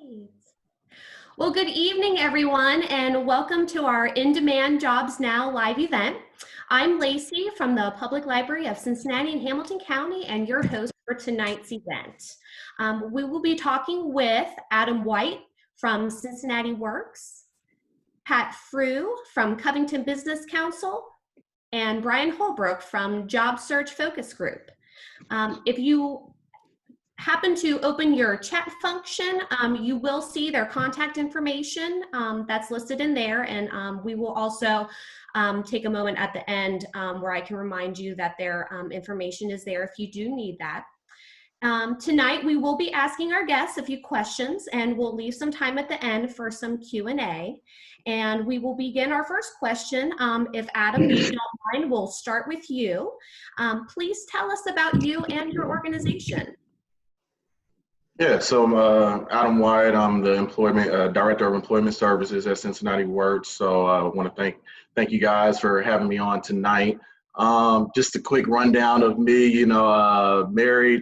Great. Well, good evening, everyone, and welcome to our In-Demand Jobs Now live event. I'm Lacey from the Public Library of Cincinnati and Hamilton County, and your host for tonight's event. We will be talking with Adam White from Cincinnati Works, Pat Frew from Covington Business Council, and Brian Holbrook from Job Search Focus Group. If you happen to open your chat function, you will see their contact information that's listed in there, and we will also take a moment at the end where I can remind you that their information is there if you do need that. Tonight we will be asking our guests a few questions, and we'll leave some time at the end for some Q&A. And we will begin our first question. If Adam, you don't mind, we'll start with you. Please tell us about you and your organization. Yeah, so I'm Adam White. I'm the Director of Employment Services at Cincinnati Works. So I want to thank you guys for having me on tonight. Just a quick rundown of me, married,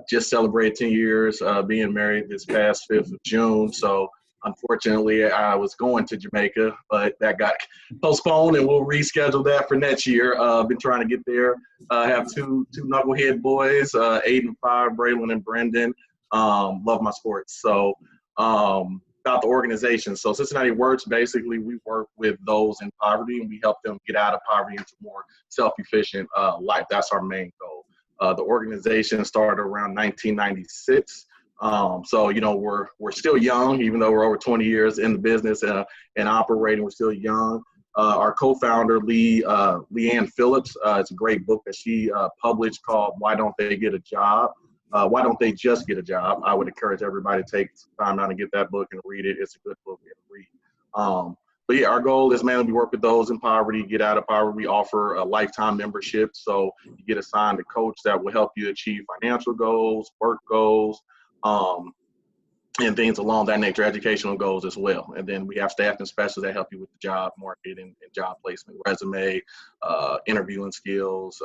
just celebrated 10 years being married this past 5th of June. So unfortunately, I was going to Jamaica, but that got postponed, and we'll reschedule that for next year. Been trying to get there. I have two knucklehead boys, 8 and 5, Braylon and Brendan. Love my sports. So about the organization. So Cincinnati Works, basically we work with those in poverty, and we help them get out of poverty into more self-efficient life. That's our main goal. The organization started around 1996. So, we're still young, even though we're over 20 years in the business and operating, we're still young. Our co-founder, Leanne Phillips, it's a great book that she published called Why Don't They Get a Job? Why Don't They Just Get a Job? I would encourage everybody to take some time out and get that book and read it. It's a good book to read. But yeah, our goal is mainly we work with those in poverty, get out of poverty. We offer a lifetime membership. So you get assigned a coach that will help you achieve financial goals, work goals, and things along that nature, educational goals as well. And then we have staff and specialists that help you with the job marketing and job placement, resume, interviewing skills,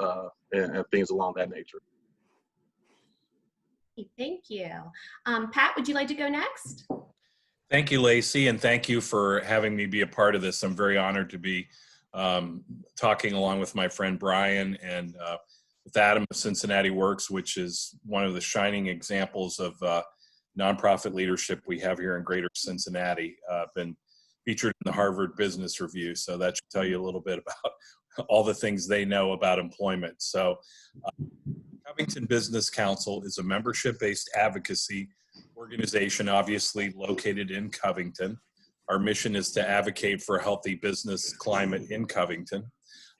and things along that nature. Thank you. Pat, would you like to go next? Thank you, Lacey, and thank you for having me be a part of this. I'm very honored to be talking along with my friend Brian and with Adam of Cincinnati Works, which is one of the shining examples of nonprofit leadership we have here in Greater Cincinnati. Been featured in the Harvard Business Review, so that should tell you a little bit about all the things they know about employment. So Covington Business Council is a membership-based advocacy organization, obviously located in Covington. Our mission is to advocate for a healthy business climate in Covington.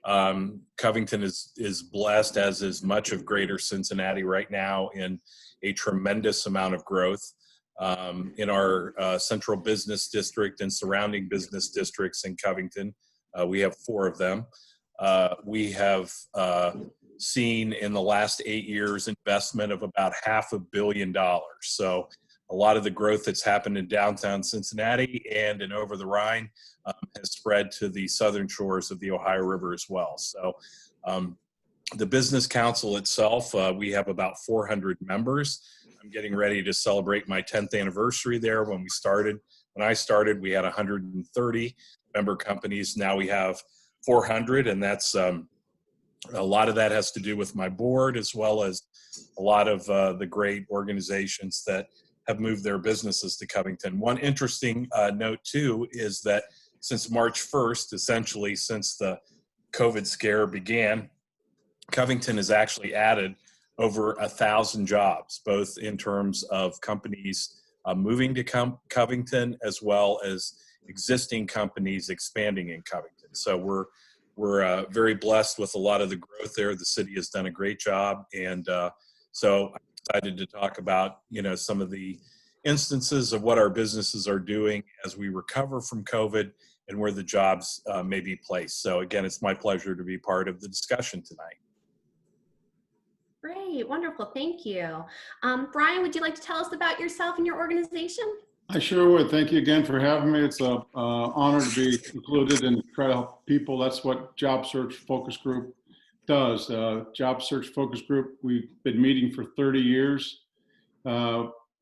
Covington is blessed, as is much of Greater Cincinnati right now, in a tremendous amount of growth. In our central business district and surrounding business districts in Covington, we have 4 of them. We have seen in the last 8 years investment of about $500 million. So a lot of the growth that's happened in downtown Cincinnati and in over the Rhine has spread to the southern shores of the Ohio River as well. So the Business Council itself, we have about 400 members. I'm getting ready to celebrate my 10th anniversary there. When I started, we had 130 member companies. Now we have 400, and that's a lot of that has to do with my board, as well as a lot of the great organizations that have moved their businesses to Covington. One interesting note, too, is that since March 1st, essentially since the COVID scare began, Covington has actually added over 1,000 jobs, both in terms of companies moving to Covington, as well as existing companies expanding in Covington. So we're very blessed with a lot of the growth there. The city has done a great job, and so I'm excited to talk about some of the instances of what our businesses are doing as we recover from COVID and where the jobs may be placed. So again, it's my pleasure to be part of the discussion tonight. Great, wonderful, thank you. Brian, would you like to tell us about yourself and your organization? I sure would. Thank you again for having me. It's an honor to be included and try to help people. That's what Job Search Focus Group does. Job Search Focus Group, we've been meeting for 30 years.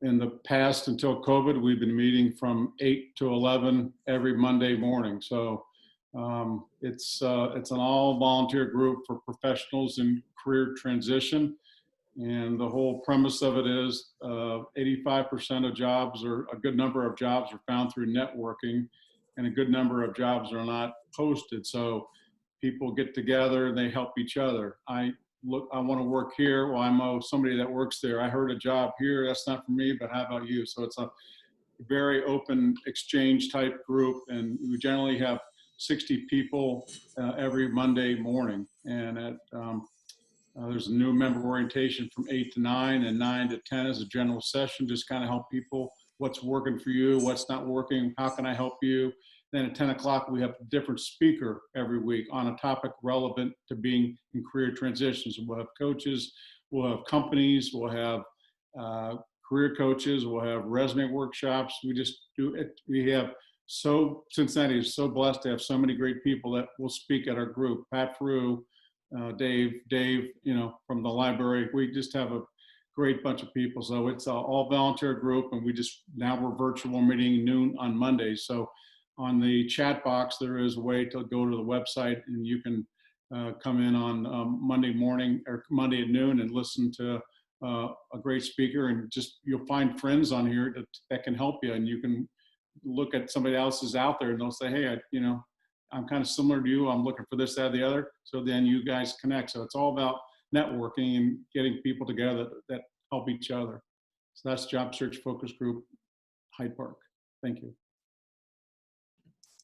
in the past, until COVID, we've been meeting from 8 to 11 every Monday morning. So it's an all volunteer group for professionals in career transition. And the whole premise of it is 85% of jobs, or a good number of jobs, are found through networking, and a good number of jobs are not posted. So people get together and they help each other. I want to work here. Well, I know somebody that works there. I heard a job here. That's not for me, but how about you? So it's a very open exchange type group, and we generally have 60 people every Monday morning. And there's a new member orientation from 8 to 9, and 9 to 10 is a general session, just kind of help people, what's working for you, what's not working, how can I help you. Then at 10 o'clock, we have a different speaker every week on a topic relevant to being in career transitions. We'll have coaches, we'll have companies, we'll have career coaches, we'll have resume workshops. We just do it. Cincinnati is so blessed to have so many great people that will speak at our group. Pat Frew, Dave, from the library. We just have a great bunch of people. So it's an all volunteer group, and now we're virtual meeting noon on Mondays. So on the chat box, there is a way to go to the website, and you can come in on Monday morning or Monday at noon and listen to a great speaker, and you'll find friends on here that can help you, and you can look at somebody else's out there, and they'll say, hey, I'm kind of similar to you. I'm looking for this, that, or the other. So then you guys connect. So it's all about networking and getting people together that help each other. So that's Job Search Focus Group, Hyde Park. Thank you.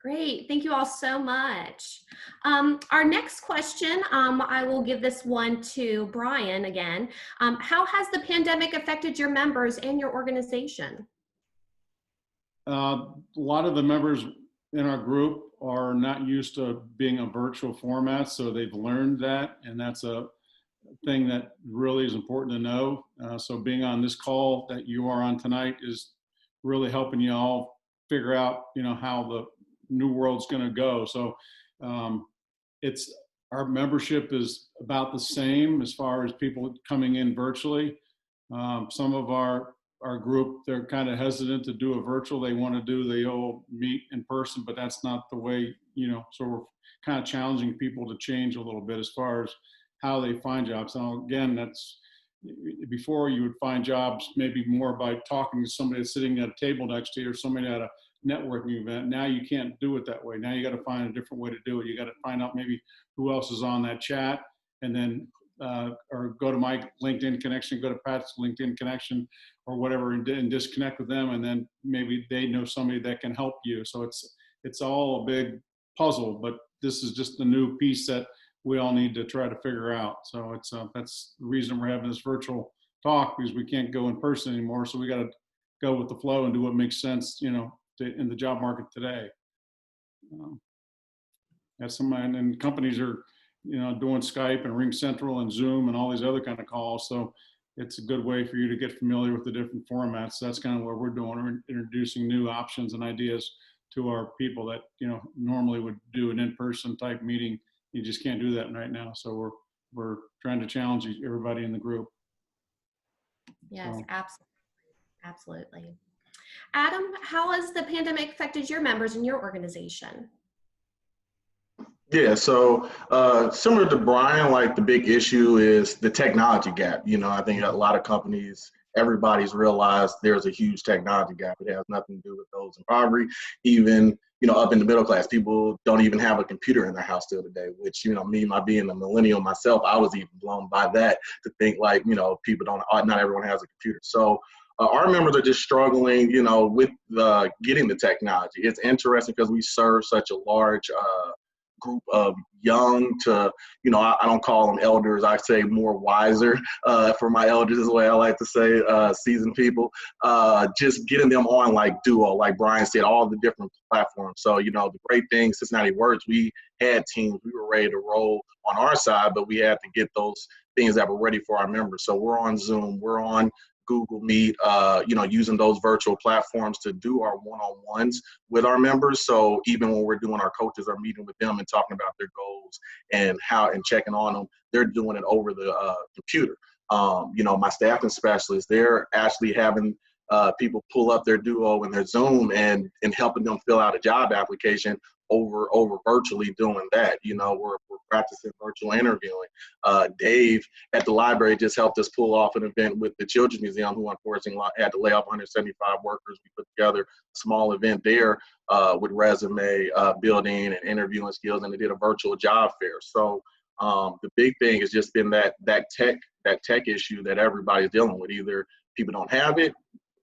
Great. Thank you all so much. Our next question, I will give this one to Brian again. How has the pandemic affected your members and your organization? A lot of the members in our group are not used to being a virtual format, so they've learned that, and that's a thing that really is important to know. So being on this call that you are on tonight is really helping you all figure out, how the new world's going to go. So our membership is about the same as far as people coming in virtually. Some of our group, they're kind of hesitant to do a virtual. They want to do the old meet in person, but that's not the way, so we're kind of challenging people to change a little bit as far as how they find jobs. Now, again, that's before you would find jobs maybe more by talking to somebody that's sitting at a table next to you or somebody at a networking event. Now you can't do it that way. Now you got to find a different way to do it. You got to find out maybe who else is on that chat, and then or go to my LinkedIn connection, go to Pat's LinkedIn connection or whatever, and disconnect with them, and then maybe they know somebody that can help you. So it's all a big puzzle, but this is just the new piece that we all need to try to figure out. So that's the reason we're having this virtual talk, because we can't go in person anymore. So we got to go with the flow and do what makes sense, in the job market today. And companies are, doing Skype and Ring Central and Zoom and all these other kind of calls. So it's a good way for you to get familiar with the different formats. So that's kind of what we're doing. We're introducing new options and ideas to our people that, normally would do an in-person type meeting. You just can't do that right now. So we're trying to challenge everybody in the group. Yes, So. absolutely. Adam, how has the pandemic affected your members in your organization? Yeah, so similar to Brian, like the big issue is the technology gap. I think a lot of companies, everybody's realized there's a huge technology gap. It has nothing to do with those in poverty, even, up in the middle class. People don't even have a computer in their house still today, which, me, my being a millennial myself, I was even blown by that, to think like, people not everyone has a computer. So our members are just struggling, with getting the technology. It's interesting because we serve such a large group of young to, I don't call them elders, I say more wiser for my elders is the way I like to say, seasoned people, just getting them on like Duo, like Brian said, all the different platforms. So, the great thing, Cincinnati Works, we had teams, we were ready to roll on our side, but we had to get those things that were ready for our members. So we're on Zoom, we're on Google Meet, using those virtual platforms to do our one-on-ones with our members. So even when we're doing our coaches are meeting with them and talking about their goals and checking on them, they're doing it over the computer. My staffing specialists, they're actually having people pull up their Duo and their Zoom and helping them fill out a job application over virtually doing that. You know, we're practicing virtual interviewing. Dave at the library just helped us pull off an event with the Children's Museum, who unfortunately had to lay off 175 workers. We put together a small event there with resume building and interviewing skills, and they did a virtual job fair. So the big thing has just been that tech issue that everybody's dealing with. Either people don't have it,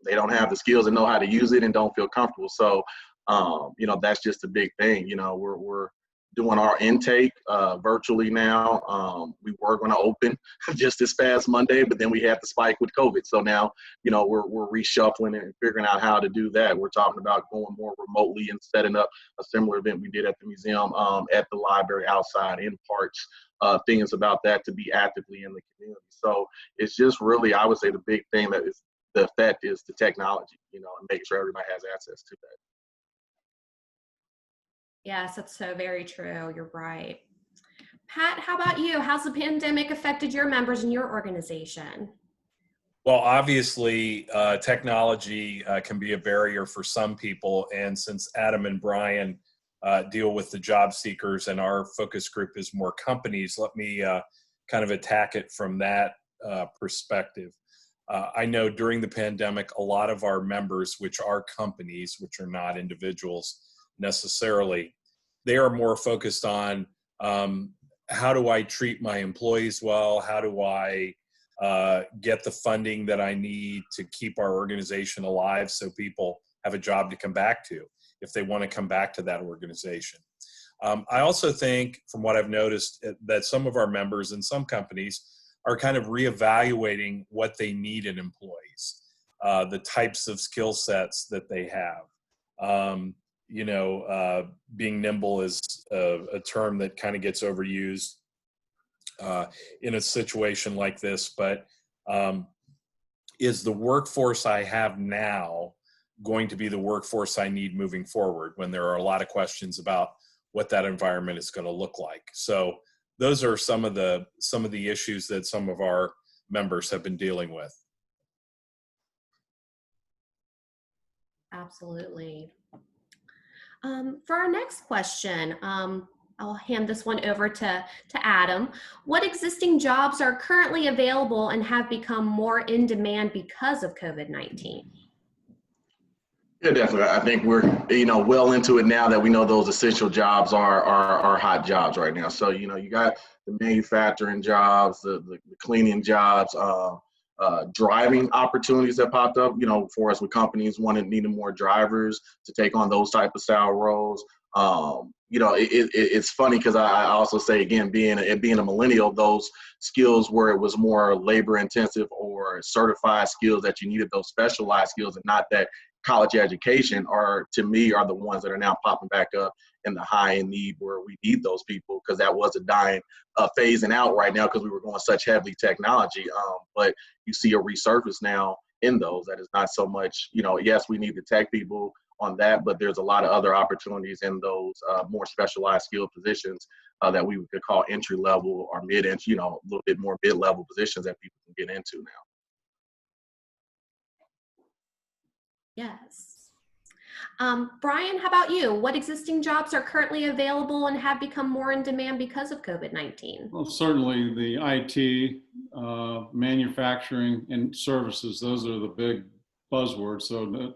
they don't have the skills and know how to use it, and don't feel comfortable. So you know, that's just a big thing. You know, we're doing our intake virtually now. We were going to open just this past Monday, but then we had the spike with COVID. So now, you know, we're reshuffling and figuring out how to do that. We're talking about going more remotely and setting up a similar event we did at the museum, at the library, outside, in parks, things about that to be actively in the community. So it's just really, I would say the big thing that is the effect is the technology, you know, and making sure everybody has access to that. Yes, that's so very true. You're right. Pat, how about you? How's the pandemic affected your members in your organization? Well, obviously, technology can be a barrier for some people. And since Adam and Brian deal with the job seekers and our focus group is more companies, let me kind of attack it from that perspective. I know during the pandemic, a lot of our members, which are companies, which are not individuals necessarily, they are more focused on how do I treat my employees well? How do I get the funding that I need to keep our organization alive so people have a job to come back to if they want to come back to that organization. I also think, from what I've noticed, that some of our members in some companies are kind of reevaluating what they need in employees, the types of skill sets that they have. You know, being nimble is a term that kind of gets overused in a situation like this, but is the workforce I have now going to be the workforce I need moving forward, when there are a lot of questions about what that environment is going to look like? So those are some of the issues that some of our members have been dealing with. Absolutely. For our next question, I'll hand this one over to Adam. What existing jobs are currently available and have become more in demand because of COVID-19? Yeah, definitely. I think we're, you know, well into it now that we know those essential jobs are hot jobs right now. So, you know, you got the manufacturing jobs, the cleaning jobs, driving opportunities that popped up, you know, for us with companies needing more drivers to take on those type of style roles. You know, it's funny because I also say, again, being a millennial, those skills where it was more labor intensive or certified skills that you needed, those specialized skills, and not that college education, are, to me, are the ones that are now popping back up in the high end need, where we need those people, because that was a dying, phasing out right now because we were going such heavily technology. But you see a resurface now in those that is not so much, you know, yes, we need the tech people on that, but there's a lot of other opportunities in those more specialized skilled positions that we could call entry level or mid-entry, you know, a little bit more mid-level positions that people can get into now. Yes. Brian, how about you? What existing jobs are currently available and have become more in demand because of COVID-19? Well, certainly the IT, manufacturing, and services, those are the big buzzwords. So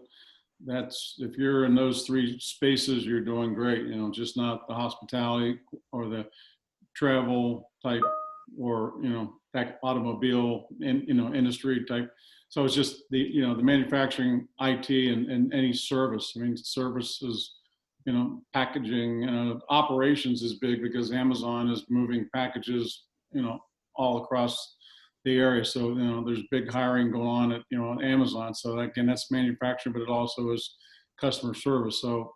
that's, if you're in those three spaces, you're doing great. You know, just not the hospitality or the travel type, or, you know, that automobile and, you know, industry type. So it's just the, you know, the manufacturing, IT, and any service. I mean, services, you know, packaging, operations is big because Amazon is moving packages, you know, all across the area. So, you know, there's big hiring going on at, you know, on Amazon. So again, that's manufacturing, but it also is customer service. So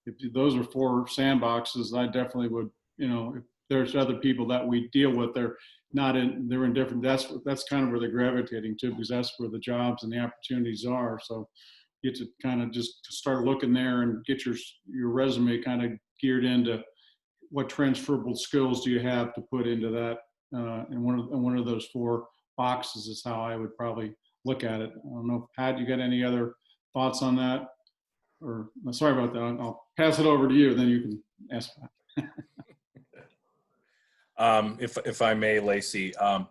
if those are four sandboxes, I definitely would, you know, if there's other people that we deal with, they're in different, that's kind of where they're gravitating to, because that's where the jobs and the opportunities are. So you get to kind of just start looking there and get your resume kind of geared into what transferable skills do you have to put into that. And one of those four boxes is how I would probably look at it. I don't know, Pat, you got any other thoughts on that? Or sorry about that. I'll pass it over to you, then you can ask Pat. If I may, Lacey, I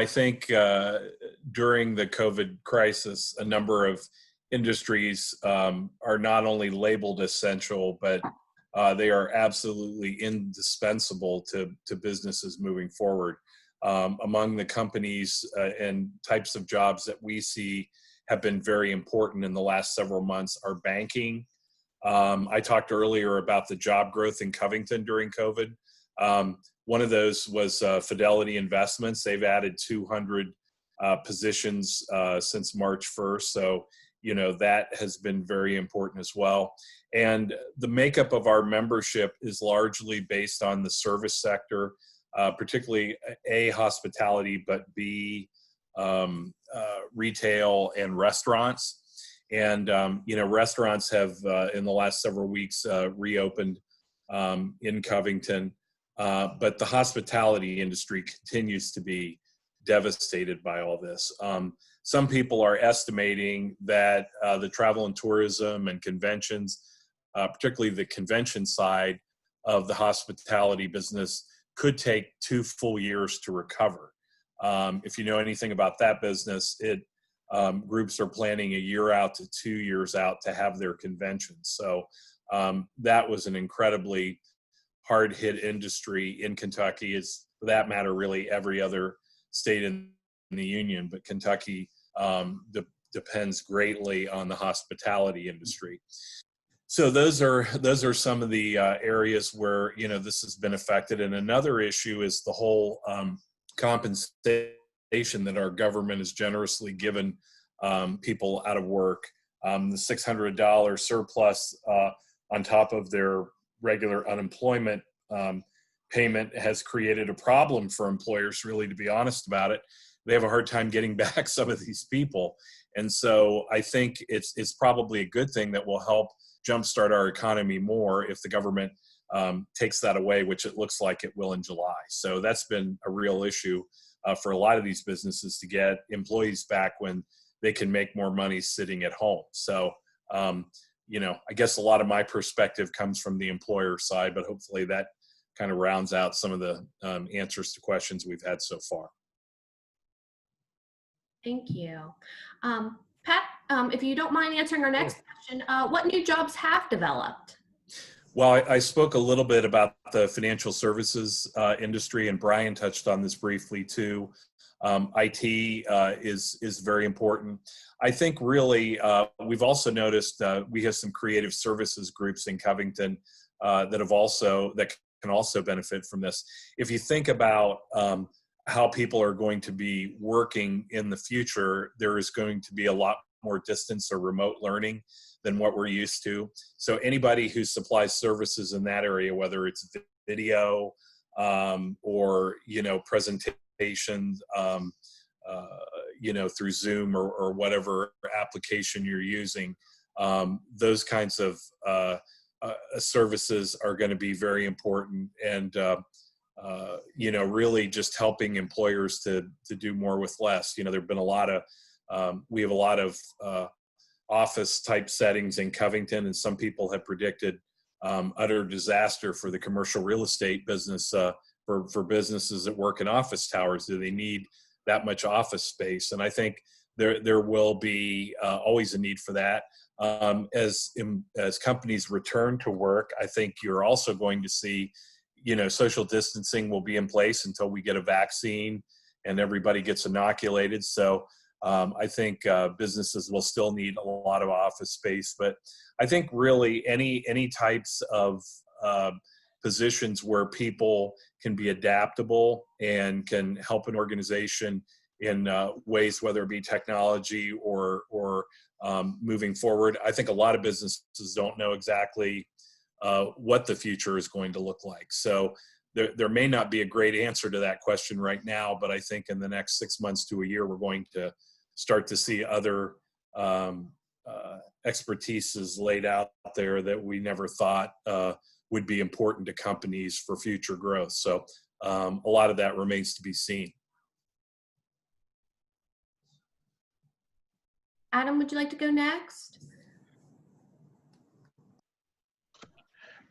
think during the COVID crisis, a number of industries are not only labeled essential, but they are absolutely indispensable to businesses moving forward. Among the companies and types of jobs that we see have been very important in the last several months are banking. I talked earlier about the job growth in Covington during COVID. One of those was Fidelity Investments. They've added 200 positions since March 1st. So, that has been very important as well. And the makeup of our membership is largely based on the service sector, particularly A, hospitality, but B, retail and restaurants. And, restaurants have in the last several weeks reopened in Covington. But the hospitality industry continues to be devastated by all this. Some people are estimating that the travel and tourism and conventions, particularly the convention side of the hospitality business, could take 2 full years to recover. If you know anything about that business, groups are planning a year out to 2 years out to have their conventions. So that was an incredibly hard hit industry in Kentucky, is for that matter, really every other state in the union, but Kentucky depends greatly on the hospitality industry. So those are some of the areas where, this has been affected. And another issue is the whole compensation that our government has generously given people out of work. The $600 surplus on top of their regular unemployment payment has created a problem for employers, really, to be honest about it. They have a hard time getting back some of these people. And so I think it's probably a good thing that will help jumpstart our economy more if the government takes that away, which it looks like it will in July. So that's been a real issue for a lot of these businesses to get employees back when they can make more money sitting at home. So, I guess a lot of my perspective comes from the employer side, but hopefully that kind of rounds out some of the answers to questions we've had so far. Thank you. Pat, if you don't mind answering our next question, what new jobs have developed? Well, I spoke a little bit about the financial services industry, and Brian touched on this briefly too. IT is very important. I think really we've also noticed we have some creative services groups in Covington that can also benefit from this. If you think about how people are going to be working in the future, there is going to be a lot more distance or remote learning than what we're used to. So anybody who supplies services in that area, whether it's video or presentations, through Zoom or whatever application you're using, those kinds of services are going to be very important. And really just helping employers to do more with less. There've been we have a lot of office type settings in Covington, and some people have predicted utter disaster for the commercial real estate business, for businesses that work in office towers. Do they need that much office space? And I think there will be always a need for that. As companies return to work, I think you're also going to see, social distancing will be in place until we get a vaccine and everybody gets inoculated. So I think businesses will still need a lot of office space, but I think really any types of positions where people can be adaptable and can help an organization in ways, whether it be technology or moving forward. I think a lot of businesses don't know exactly what the future is going to look like. So there may not be a great answer to that question right now, but I think in the next 6 months to a year, we're going to start to see other expertises laid out there that we never thought would be important to companies for future growth. So a lot of that remains to be seen. Adam, would you like to go next?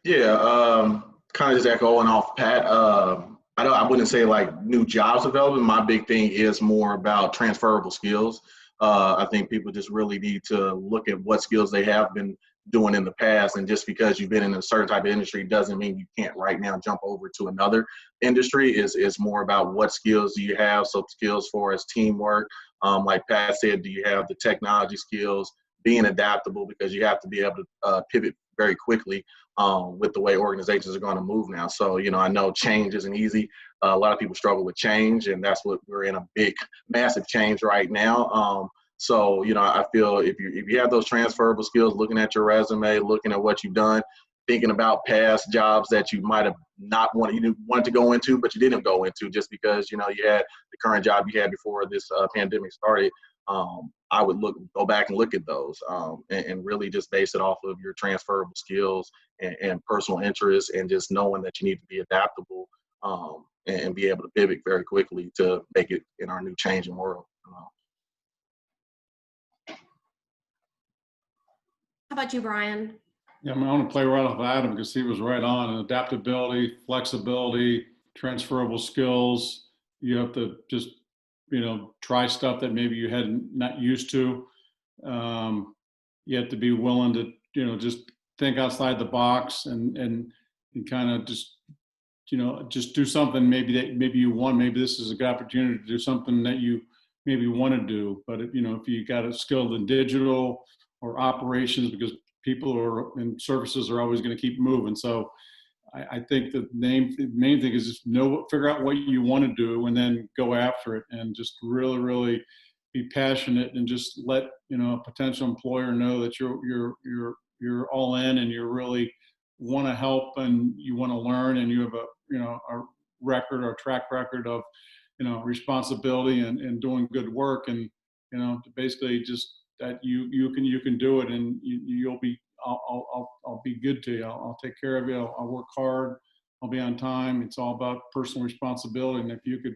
Yeah, kind of just echoing off Pat. I wouldn't say like new jobs development. My big thing is more about transferable skills. I think people just really need to look at what skills they have been doing in the past, and just because you've been in a certain type of industry doesn't mean you can't right now jump over to another industry. Is more about what skills do you have. So skills for as teamwork, like Pat said, do you have the technology skills, being adaptable, because you have to be able to pivot very quickly with the way organizations are going to move now. So, I know change isn't easy. A lot of people struggle with change, and that's what we're in, a big, massive change right now. So, I feel if you have those transferable skills, looking at your resume, looking at what you've done, thinking about past jobs that you might have not wanted to go into, but you didn't go into just because, you had the current job you had before this pandemic started. I would go back and look at those and really just base it off of your transferable skills and personal interests, and just knowing that you need to be adaptable and be able to pivot very quickly to make it in our new changing world. How about you, Brian? Yeah, I want to play right off Adam because he was right on. And adaptability, flexibility, transferable skills. You have to just, try stuff that maybe you hadn't not used to. You have to be willing to, just think outside the box and kind of just, just do something maybe maybe this is a good opportunity to do something that you maybe want to do. But, if you got a skill in digital or operations, because people and services are always going to keep moving. So I think the main thing is just figure out what you want to do and then go after it, and just really, really be passionate, and just let a potential employer know that you're all in, and you really want to help, and you want to learn, and you have a record or track record of responsibility and doing good work, and basically just that you can do it, and you'll be I'll be good to you. I'll take care of you. I'll work hard. I'll be on time. It's all about personal responsibility. And if you could,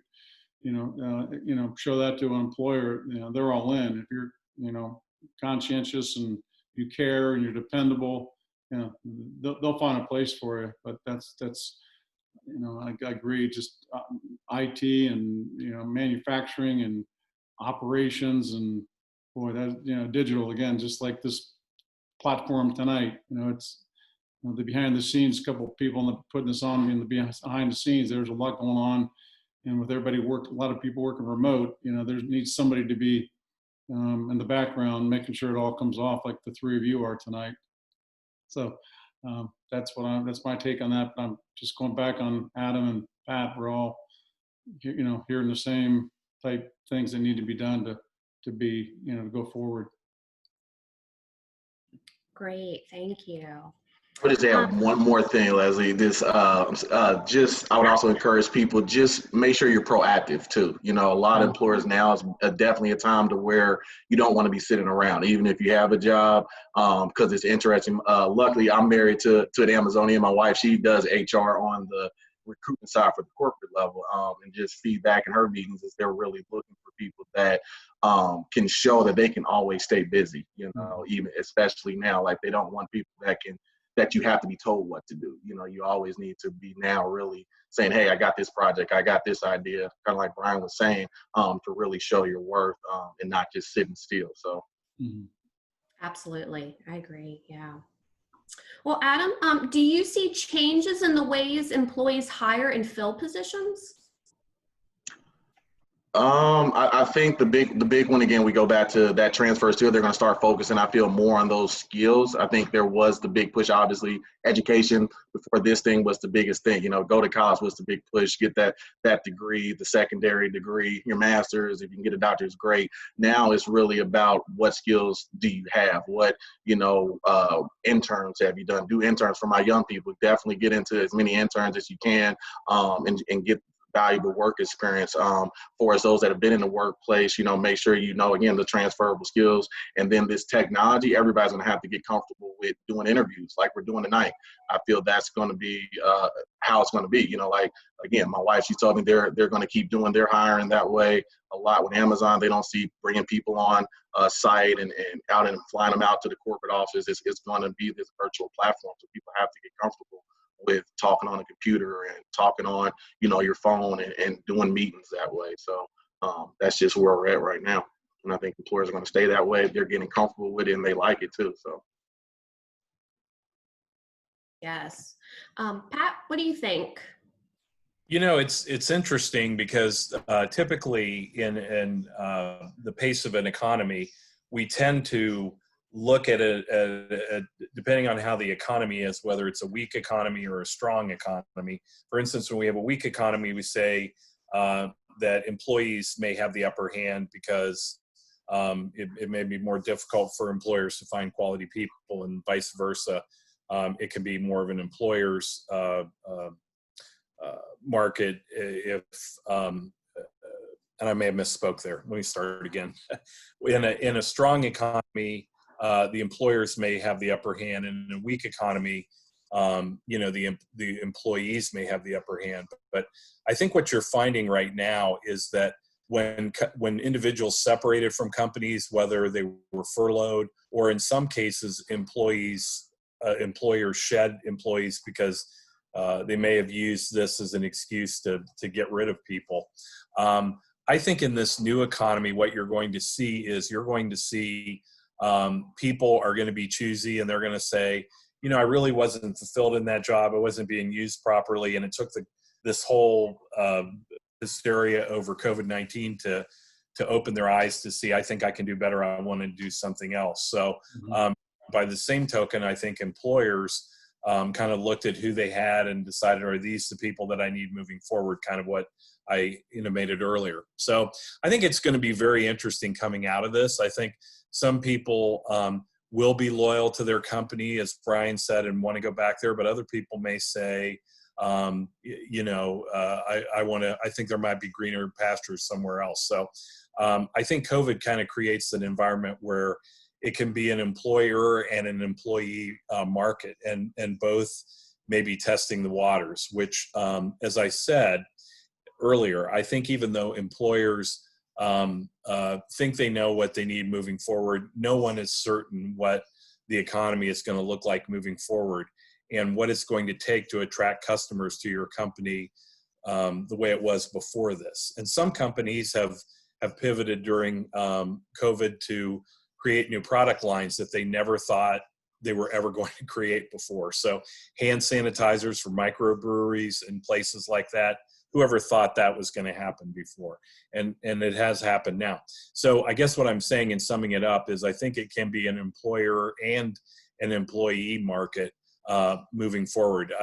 show that to an employer, they're all in. If you're, conscientious and you care and you're dependable, they'll find a place for you. But that's, I agree. Just IT and, manufacturing and operations, and boy, that, digital again, just like this platform tonight. It's the behind the scenes, couple of people putting this on in the behind the scenes. There's a lot going on, and with everybody a lot of people working remote, there needs somebody to be in the background, making sure it all comes off like the three of you are tonight. So that's my take on that. But I'm just going back on Adam and Pat. We're all, hearing the same type things that need to be done to be, to go forward. Great, thank you. I would just add one more thing, Leslie. This I would also encourage people, just make sure you're proactive too. A lot of employers now is definitely a time to where you don't want to be sitting around, even if you have a job, because it's interesting. Luckily, I'm married to an Amazonian. My wife, she does HR on the recruitment side for the corporate level, and just feedback in her meetings is they're really looking for people that can show that they can always stay busy. Even especially now, like they don't want people that you have to be told what to do. You always need to be now really saying, hey, I got this project, I got this idea, kind of like Brian was saying, to really show your worth and not just sitting still. So. Absolutely, I agree. Yeah. Well, Adam, do you see changes in the ways employees hire and fill positions? I think the big one, again, we go back to that transfer still, they're going to start focusing, I feel, more on those skills. I think there was the big push, obviously, education before this thing was the biggest thing. Go to college was the big push, get that degree, the secondary degree, your master's, if you can get a doctorate, is great. Now it's really about what skills do you have? What, interns have you done? Do interns for my young people. Definitely get into as many interns as you can, and get valuable work experience. For us, those that have been in the workplace, make sure again, the transferable skills. And then this technology, everybody's going to have to get comfortable with doing interviews like we're doing tonight. I feel that's going to be how it's going to be. Like, again, my wife, she told me they're going to keep doing their hiring that way a lot with Amazon. They don't see bringing people on site and out and flying them out to the corporate office. It's going to be this virtual platform. So people have to get comfortable with talking on a computer and talking on, your phone and doing meetings that way. So that's just where we're at right now. And I think employers are going to stay that way. They're getting comfortable with it and they like it too. So. Yes. Pat, what do you think? It's interesting because typically in the pace of an economy, we tend to look at it depending on how the economy is, whether it's a weak economy or a strong economy. For instance, when we have a weak economy, we say that employees may have the upper hand because it may be more difficult for employers to find quality people, and vice versa. It can be more of an employer's market if and I may have misspoke there. Let me start again. In a strong economy, the employers may have the upper hand, and in a weak economy, the employees may have the upper hand. But I think what you're finding right now is that when individuals separated from companies, whether they were furloughed or in some cases employers shed employees because they may have used this as an excuse to get rid of people. I think in this new economy, what you're going to see is people are going to be choosy, and they're going to say, I really wasn't fulfilled in that job. It wasn't being used properly. And it took this whole hysteria over COVID-19 to open their eyes to see, I think I can do better. I want to do something else. So by the same token, I think employers kind of looked at who they had and decided, are these the people that I need moving forward? Kind of what I intimated earlier. So I think it's going to be very interesting coming out of this. I think some people will be loyal to their company, as Brian said, and want to go back there. But other people may say, I think there might be greener pastures somewhere else. So I think COVID kind of creates an environment where it can be an employer and an employee market, and both may be testing the waters, which, as I said earlier, I think even though employers think they know what they need moving forward, no one is certain what the economy is going to look like moving forward and what it's going to take to attract customers to your company the way it was before this. And some companies have pivoted during COVID to create new product lines that they never thought they were ever going to create before. So hand sanitizers for microbreweries and places like that. Whoever thought that was going to happen before? And it has happened now. So I guess what I'm saying in summing it up is I think it can be an employer and an employee market moving forward.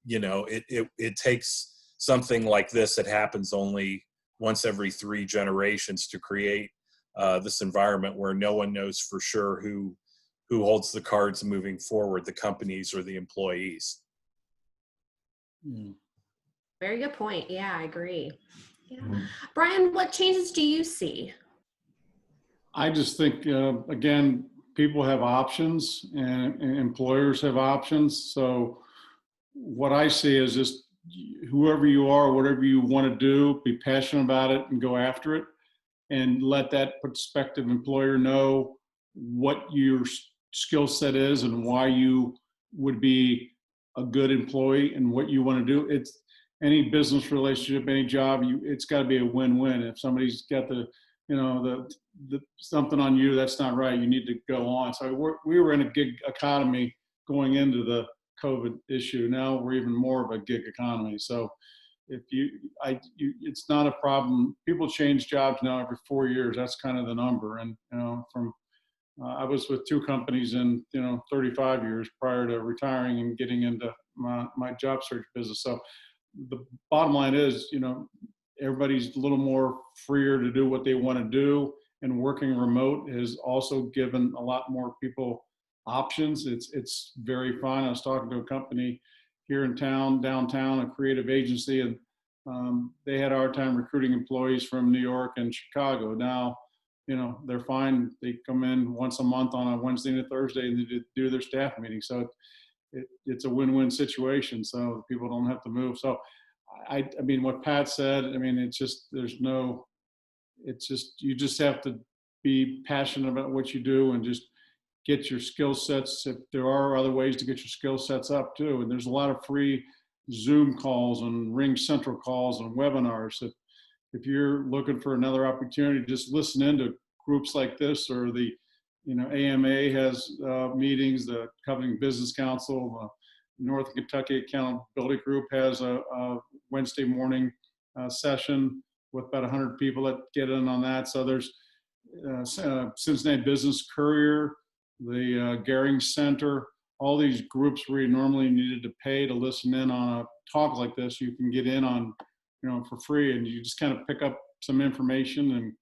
It takes something like this that happens only once every 3 generations to create this environment where no one knows for sure who holds the cards moving forward, the companies or the employees. Very good point. Yeah, I agree. Yeah. Brian, what changes do you see? I just think, again, people have options and employers have options. So what I see is just whoever you are, whatever you want to do, be passionate about it and go after it, and let that prospective employer know what your skill set is and why you would be a good employee and what you want to do. It's any business relationship, any job, it's got to be a win-win. If somebody's got the something on you that's not right, you need to go on. So we were in a gig economy going into the COVID issue. Now we're even more of a gig economy. So if it's not a problem. People change jobs now every 4 years. That's kind of the number. And I was with 2 companies in 35 years prior to retiring and getting into my job search business. So the bottom line is, everybody's a little more freer to do what they want to do, and working remote has also given a lot more people options. It's very fun. I was talking to a company here in town, downtown, a creative agency, and they had a hard time recruiting employees from New York and Chicago. Now, they're fine. They come in once a month on a Wednesday and a Thursday and they do their staff meeting. So it's a win-win situation. So people don't have to move. So I mean, what Pat said, I mean, it's just, you just have to be passionate about what you do and just get your skill sets. If there are other ways to get your skill sets up too. And there's a lot of free Zoom calls and Ring Central calls and webinars. If you're looking for another opportunity, just listen into groups like this, or the, AMA has meetings, the Covington Business Council, North Kentucky Accountability Group has a Wednesday morning session with about 100 people that get in on that. So there's Cincinnati Business Courier, the Gehring Center, all these groups where you normally needed to pay to listen in on a talk like this, you can get in on, for free, and you just kind of pick up some information and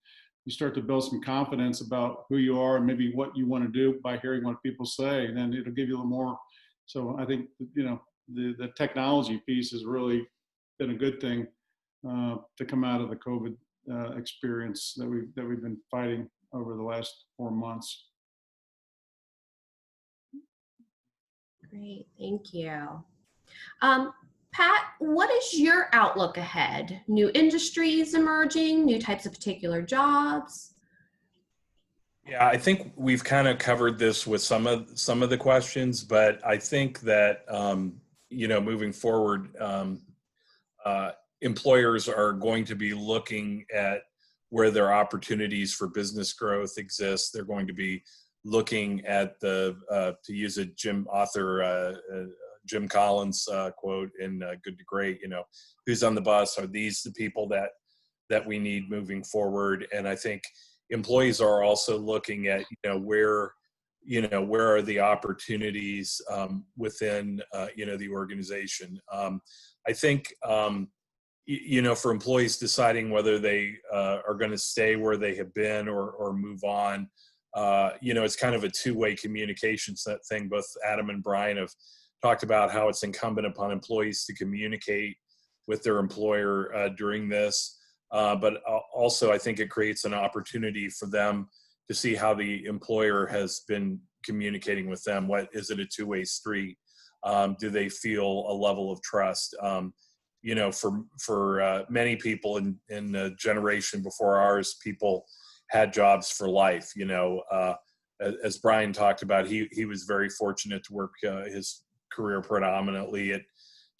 you start to build some confidence about who you are and maybe what you want to do by hearing what people say, and then it'll give you a little more. So I think, the technology piece has really been a good thing to come out of the COVID experience that we've been fighting over the last 4 months. Great, thank you. Pat, what is your outlook ahead? New industries emerging, new types of particular jobs? Yeah, I think we've kind of covered this with some of the questions, but I think that moving forward, employers are going to be looking at where their opportunities for business growth exist. They're going to be looking at to use a Jim Collins quote in Good to Great, who's on the bus? Are these the people that we need moving forward? And I think employees are also looking at, where are the opportunities within, the organization. I think, for employees deciding whether they are going to stay where they have been or move on, it's kind of a two-way communication thing. Both Adam and Brian have talked about how it's incumbent upon employees to communicate with their employer during this. But also I think it creates an opportunity for them to see how the employer has been communicating with them. What is it, a two-way street? Do they feel a level of trust? For many people in the generation before ours, people had jobs for life. As Brian talked about, he was very fortunate to work his career predominantly at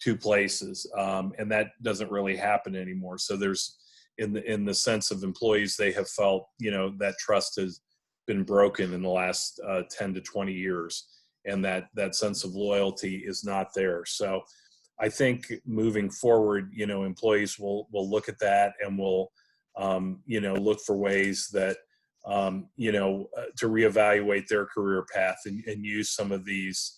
two places, and that doesn't really happen anymore. So there's, in the sense of employees, they have felt, that trust has been broken in the last 10 to 20 years, and that sense of loyalty is not there. So I think moving forward, employees will look at that and will, look for ways that, to reevaluate their career path and use some of these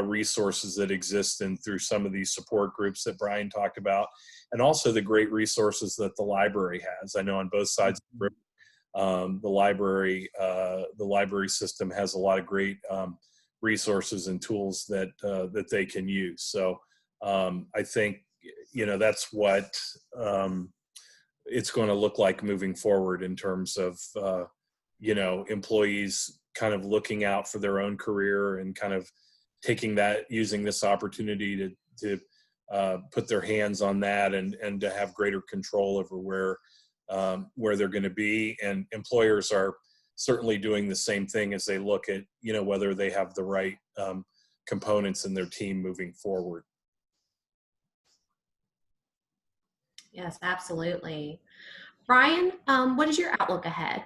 resources that exist and through some of these support groups that Brian talked about, and also the great resources that the library has. I know on both sides of the river, the library system has a lot of great resources and tools that they can use. So I think, that's what it's going to look like moving forward in terms of, employees kind of looking out for their own career and kind of using this opportunity to put their hands on that and to have greater control over where they're going to be. And employers are certainly doing the same thing as they look at, whether they have the right components in their team moving forward. Yes, absolutely. Brian, what is your outlook ahead?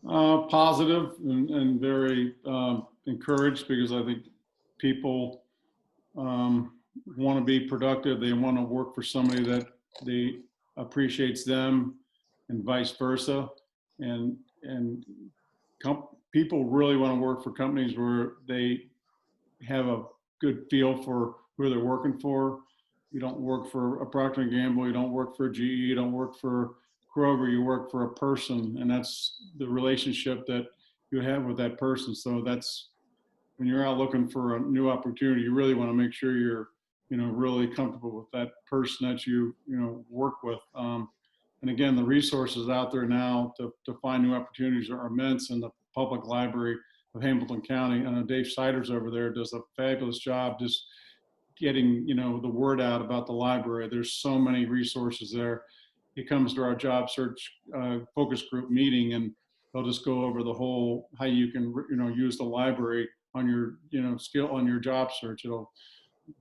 Positive and very encouraged, because I think people want to be productive. They want to work for somebody that appreciates them, and vice versa. And people really want to work for companies where they have a good feel for who they're working for. You don't work for a Procter & Gamble, you don't work for GE, you don't work for Kroger, you work for a person, and that's the relationship that you have with that person. So that's, when you're out looking for a new opportunity, you really want to make sure you're really comfortable with that person that you work with. And again, the resources out there now to find new opportunities are immense. And the public library of Hamilton County, I know Dave Siders over there does a fabulous job just getting the word out about the library. There's so many resources there. He comes to our job search focus group meeting, and they'll just go over the whole how you can use the library on your skill on your job search. It'll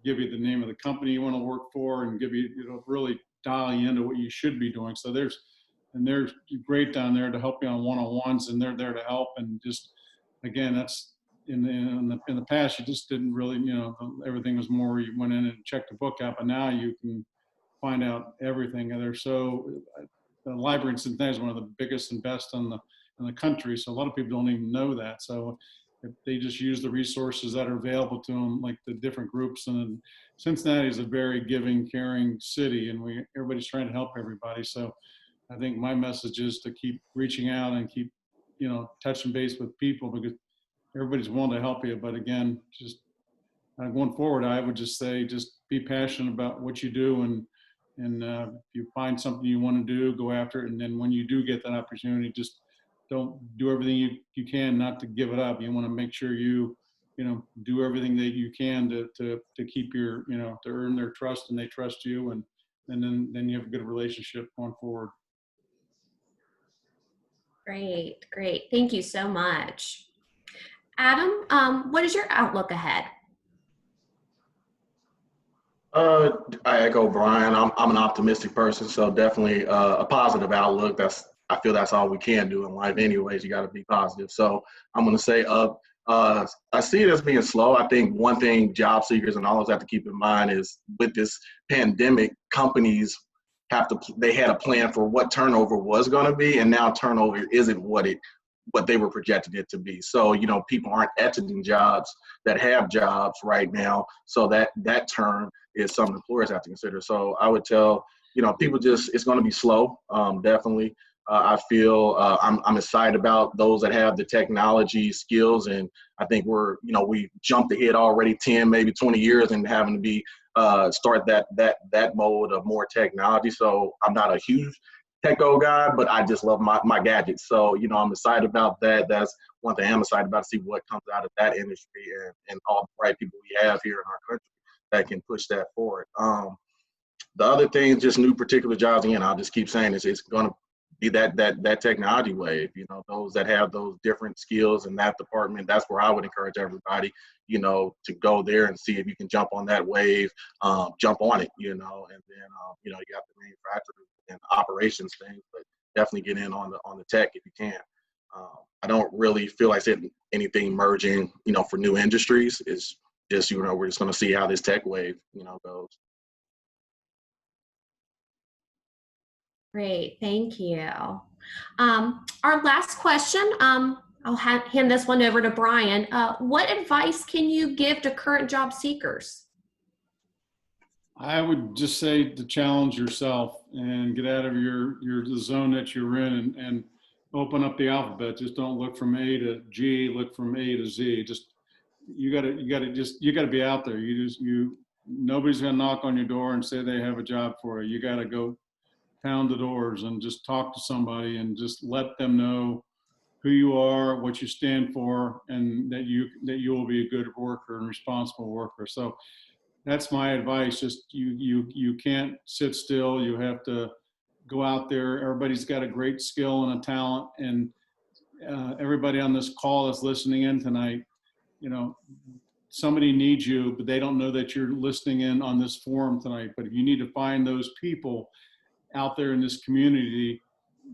give you the name of the company you want to work for, and give you really dial you into what you should be doing. So they're great down there to help you on one-on-ones, and they're there to help. And just again, that's in the past, you just didn't really, everything was more, you went in and checked the book out, but now you can find out everything. And the library in Cincinnati is one of the biggest and best in the country. So a lot of people don't even know that. So if they just use the resources that are available to them, like the different groups. And Cincinnati is a very giving, caring city, and everybody's trying to help everybody. So I think my message is to keep reaching out and keep, touching base with people, because everybody's willing to help you. But again, just going forward, I would just say, just be passionate about what you do. And if you find something you want to do, go after it. And then when you do get that opportunity, just don't do everything you can not to give it up. You want to make sure you do everything that you can to keep your, to earn their trust, and they trust you. And then you have a good relationship going forward. Great, great. Thank you so much. Adam, what is your outlook ahead? I echo Brian. I'm an optimistic person, so definitely a positive outlook. I feel that's all we can do in life anyways. You got to be positive. So I'm going to say I see it as being slow. I think one thing job seekers and all those have to keep in mind is, with this pandemic, companies they had a plan for what turnover was going to be, and now turnover isn't what they were projected it to be. So, people aren't exiting jobs that have jobs right now. So that turn is something employers have to consider. So I would tell, people it's going to be slow. Definitely. I feel I'm excited about those that have the technology skills. And I think we jumped ahead already 10, maybe 20 years and having to be start that mode of more technology. So I'm not a huge techo guy, but I just love my gadgets. So, I'm excited about that. That's one thing I'm excited about, to see what comes out of that industry and all the right people we have here in our country that can push that forward. The other thing, just new particular jobs, again, I'll just keep saying it's going to be that technology wave. Those that have those different skills in that department, that's where I would encourage everybody, to go there and see if you can jump on that wave, jump on it, and then, you got the manufacturers and operations things, but definitely get in on the tech if you can. I don't really feel like saying anything merging, for new industries. It's just, we're just going to see how this tech wave, goes. Great, thank you. Our last question, I'll hand this one over to Brian. What advice can you give to current job seekers? I would just say to challenge yourself and get out of the zone that you're in, and open up the alphabet. Just don't look from A to G, look from A to Z. Just you gotta be out there. Nobody's gonna knock on your door and say they have a job for you. You gotta go pound the doors and just talk to somebody and just let them know who you are, what you stand for, and that you will be a good worker and responsible worker. So that's my advice. Just you can't sit still. You have to go out there. Everybody's got a great skill and a talent, and everybody on this call that's listening in tonight, somebody needs you, but they don't know that you're listening in on this forum tonight. But you need to find those people out there in this community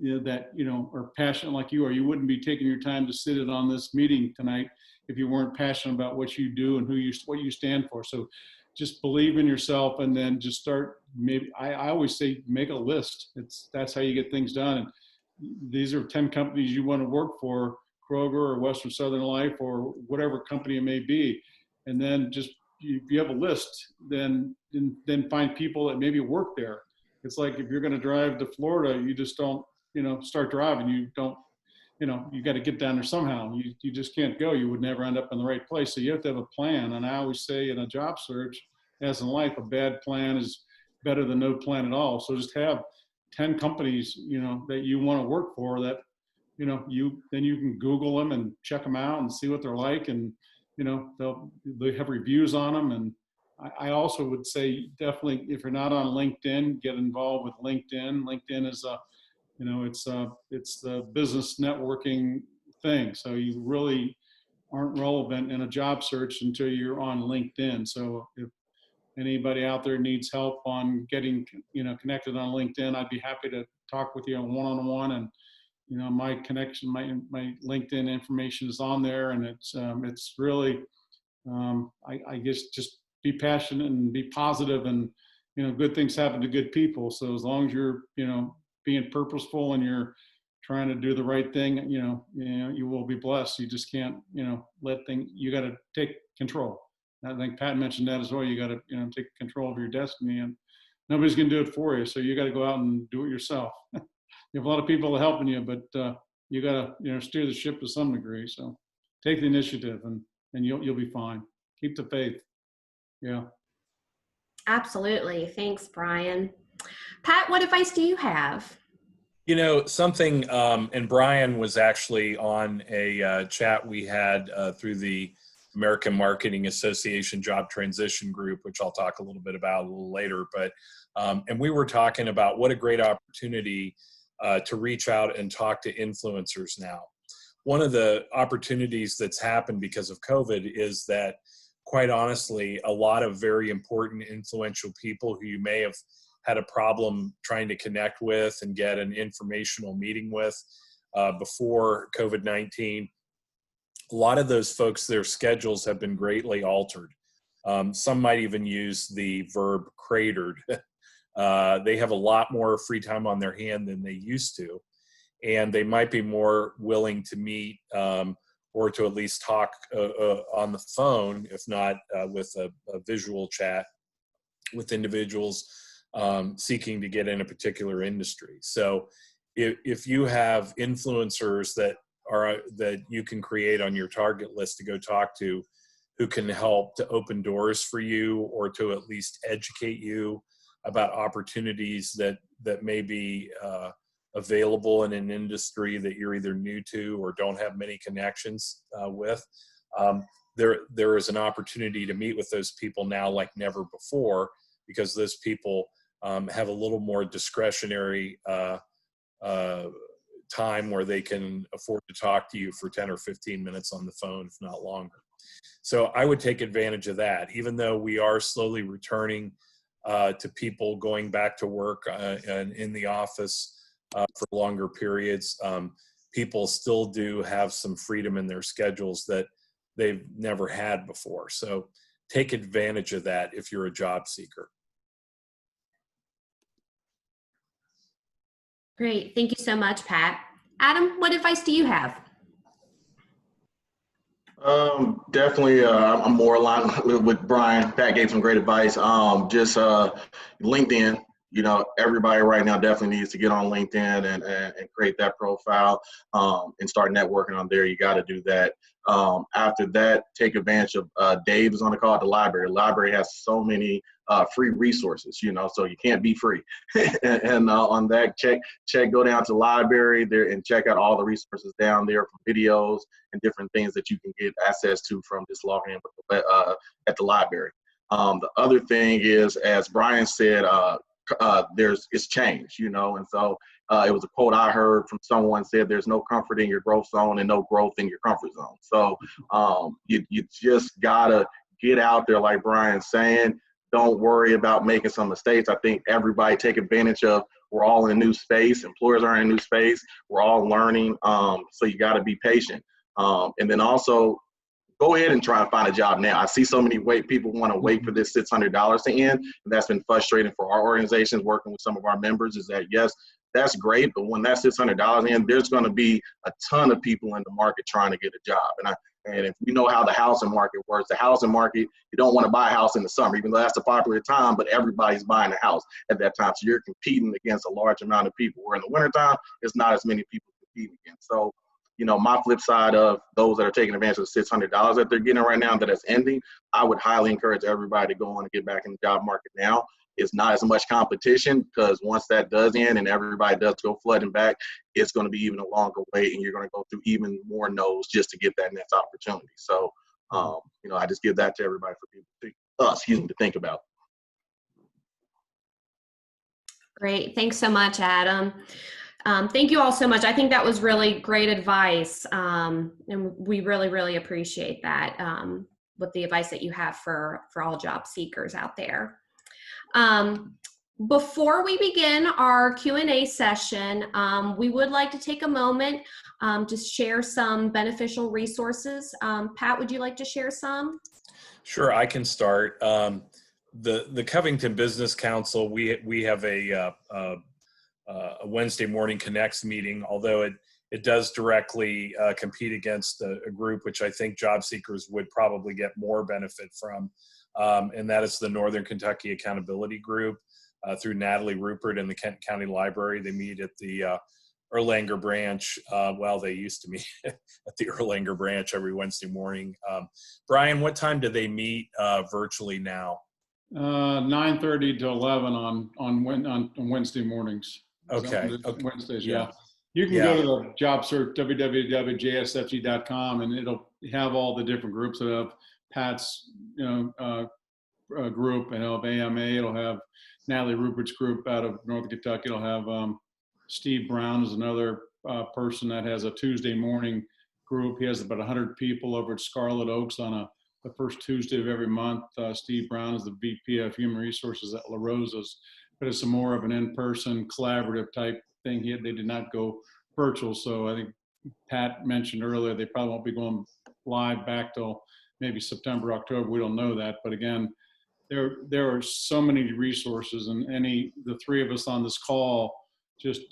that are passionate like you are. You wouldn't be taking your time to sit in on this meeting tonight if you weren't passionate about what you do and what you stand for. So just believe in yourself, and then just start. Maybe I always say, make a list. That's how you get things done. And these are 10 companies you want to work for, Kroger or Western Southern Life or whatever company it may be. And then just, if you have a list, then find people that maybe work there. It's like, if you're going to drive to Florida, you just don't, start driving. You don't, you got to get down there somehow. You just can't go. You would never end up in the right place. So you have to have a plan. And I always say, in a job search, as in life, a bad plan is better than no plan at all. So just have 10 companies, that you want to work for that, then you can Google them and check them out and see what they're like. And, they have reviews on them. And I also would say definitely, if you're not on LinkedIn, get involved with LinkedIn. LinkedIn is it's the business networking thing. So you really aren't relevant in a job search until you're on LinkedIn. So if anybody out there needs help on getting, connected on LinkedIn, I'd be happy to talk with you on one-on-one. And, my connection, my LinkedIn information is on there, and it's really, I guess, just be passionate and be positive, and, good things happen to good people. So as long as you're, being purposeful and you're trying to do the right thing, you will be blessed. You just can't, you got to take control. I think Pat mentioned that as well. You got to, take control of your destiny, and nobody's going to do it for you. So you got to go out and do it yourself. You have a lot of people helping you, but you got to, steer the ship to some degree. So take the initiative, and you'll be fine. Keep the faith. Yeah. Absolutely. Thanks, Brian. Pat, what advice do you have? Something, and Brian was actually on a chat we had through the American Marketing Association Job Transition Group, which I'll talk a little bit about a little later. But, and we were talking about what a great opportunity to reach out and talk to influencers now. One of the opportunities that's happened because of COVID is that, quite honestly, a lot of very important, influential people who you may have had a problem trying to connect with and get an informational meeting with before COVID-19, a lot of those folks, their schedules have been greatly altered. Some might even use the verb cratered. They have a lot more free time on their hand than they used to, and they might be more willing to meet or to at least talk on the phone, if not with a visual chat with individuals seeking to get in a particular industry. So if you have influencers that you can create on your target list to go talk to, who can help to open doors for you or to at least educate you about opportunities that may be available in an industry that you're either new to or don't have many connections with, there is an opportunity to meet with those people now like never before, because those people have a little more discretionary time where they can afford to talk to you for 10 or 15 minutes on the phone, if not longer. So I would take advantage of that. Even though we are slowly returning to people going back to work and in the office for longer periods, people still do have some freedom in their schedules that they've never had before. So take advantage of that if you're a job seeker. Great. Thank you so much, Pat. Adam, what advice do you have? Definitely, I'm more aligned with Brian. Pat gave some great advice. Just LinkedIn. Everybody right now definitely needs to get on LinkedIn and create that profile and start networking on there. You got to do that. After that, take advantage of Dave is on the call at the library. The library has so many free resources, so you can't be free. and on that, go down to the library there and check out all the resources down there, from videos and different things that you can get access to from just logging in at the library. The other thing is, as Brian said, it's change, and so it was a quote I heard from someone said, "There's no comfort in your growth zone and no growth in your comfort zone." So you just gotta get out there, like Brian's saying. Don't worry about making some mistakes. I think everybody take advantage of, we're all in a new space. Employers are in a new space. We're all learning. So you got to be patient. And then also go ahead and try and find a job now. I see so many people want to wait for this $600 to end. And that's been frustrating for our organizations working with some of our members, is that, yes, that's great, but when that $600 ends, there's going to be a ton of people in the market trying to get a job. And if we know how the housing market works, the housing market, you don't want to buy a house in the summer, even though that's a popular time, but everybody's buying a house at that time. So you're competing against a large amount of people, where in the wintertime, it's not as many people competing against. So, my flip side of those that are taking advantage of the $600 that they're getting right now that it's ending, I would highly encourage everybody to go on and get back in the job market now. It's not as much competition because once that does end and everybody does go flooding back, it's going to be even a longer wait and you're going to go through even more no's just to get that next opportunity. So, I just give that to everybody for people to think about. Great. Thanks so much, Adam. Thank you all so much. I think that was really great advice. And we really, really appreciate that with the advice that you have for all job seekers out there. Before we begin our Q&A session, we would like to take a moment to share some beneficial resources. Pat, would you like to share some? Sure, I can start. The Covington Business Council, we have a Wednesday morning connects meeting, although it does directly compete against a group which I think job seekers would probably get more benefit from, and that is the Northern Kentucky Accountability Group through Natalie Rupert in the Kent County Library. They meet at the Erlanger branch. They used to meet at the Erlanger branch every Wednesday morning. Brian, what time do they meet virtually now? 9:30 to 11 on Wednesday mornings. Okay. Wednesdays, yeah. You can go to the job search, www.jsfg.com, and it'll have all the different groups that have Pat's, group, and it'll have AMA, it'll have Natalie Rupert's group out of Northern Kentucky, it'll have Steve Brown is another person that has a Tuesday morning group. He has about 100 people over at Scarlet Oaks on the first Tuesday of every month. Steve Brown is the VP of Human Resources at La Rosa's, but it's more of an in-person collaborative type thing. They did not go virtual, so I think Pat mentioned earlier they probably won't be going live back till maybe September, October. We don't know that, but again, there are so many resources, and the three of us on this call, just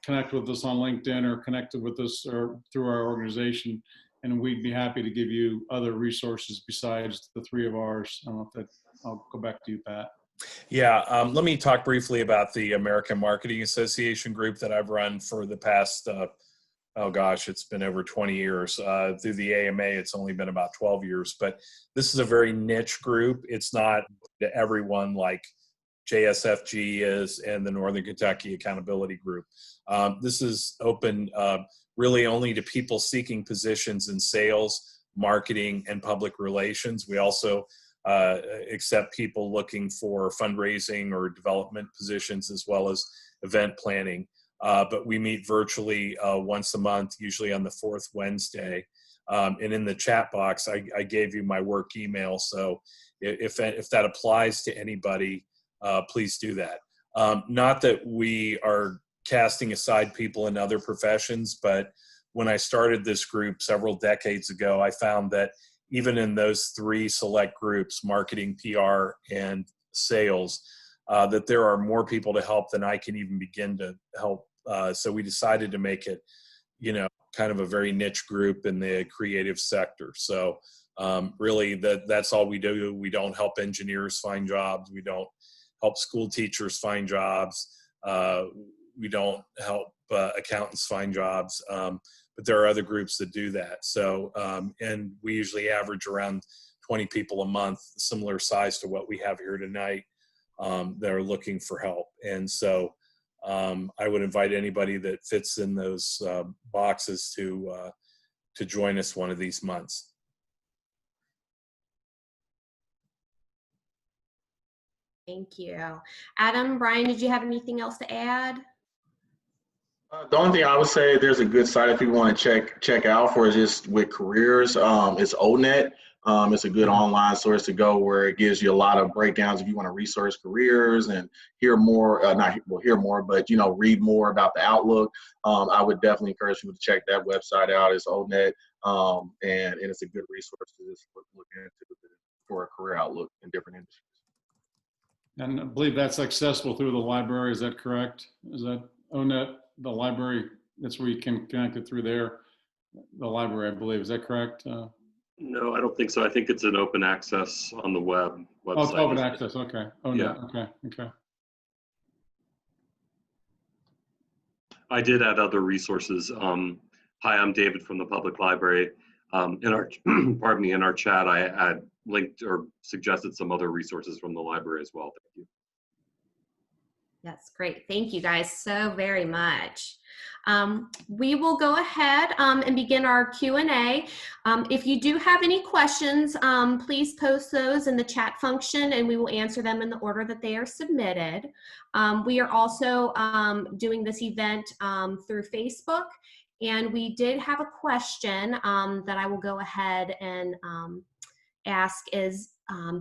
connect with us on LinkedIn or connect with us or through our organization, and we'd be happy to give you other resources besides the three of ours. I don't know if I'll go back to you, Pat. Yeah, let me talk briefly about the American Marketing Association group that I've run for the past, it's been over 20 years. Through the AMA, it's only been about 12 years, but this is a very niche group. It's not to everyone like JSFG is and the Northern Kentucky Accountability Group. This is open really only to people seeking positions in sales, marketing, and public relations. We also accept people looking for fundraising or development positions as well as event planning. But we meet virtually once a month, usually on the fourth Wednesday. And in the chat box, I gave you my work email. So if that applies to anybody, please do that. Not that we are casting aside people in other professions, but when I started this group several decades ago, I found that even in those three select groups, marketing, PR, and sales, that there are more people to help than I can even begin to help. So we decided to make it, kind of a very niche group in the creative sector. So really that's all we do. We don't help engineers find jobs. We don't help school teachers find jobs. We don't help accountants find jobs. But there are other groups that do that. So, and we usually average around 20 people a month, similar size to what we have here tonight, that are looking for help. And so I would invite anybody that fits in those boxes to join us one of these months. Thank you. Adam, Brian, did you have anything else to add? The only thing I would say, there's a good site if you want to check out for just with careers. It's ONET. It's a good online source to go where it gives you a lot of breakdowns if you want to research careers and hear more, but read more about the outlook. I would definitely encourage people to check that website out. It's ONET, and it's a good resource to just look into for a career outlook in different industries. And I believe that's accessible through the library. Is that correct? Is that ONET, the library? That's where you can connect it through there. The library, I believe. Is that correct? No, I don't think so. I think it's an open access on the website. Oh, it's open access. Okay. ONET. Yeah. Okay. I did add other resources. Hi, I'm David from the Public Library. In our, pardon me, in our chat, I had linked or suggested some other resources from the library as well. Thank you. Yes, great. Thank you guys so very much. We will go ahead and begin our Q&A. If you do have any questions, please post those in the chat function and we will answer them in the order that they are submitted. We are also doing this event through Facebook, and we did have a question that I will go ahead and ask is,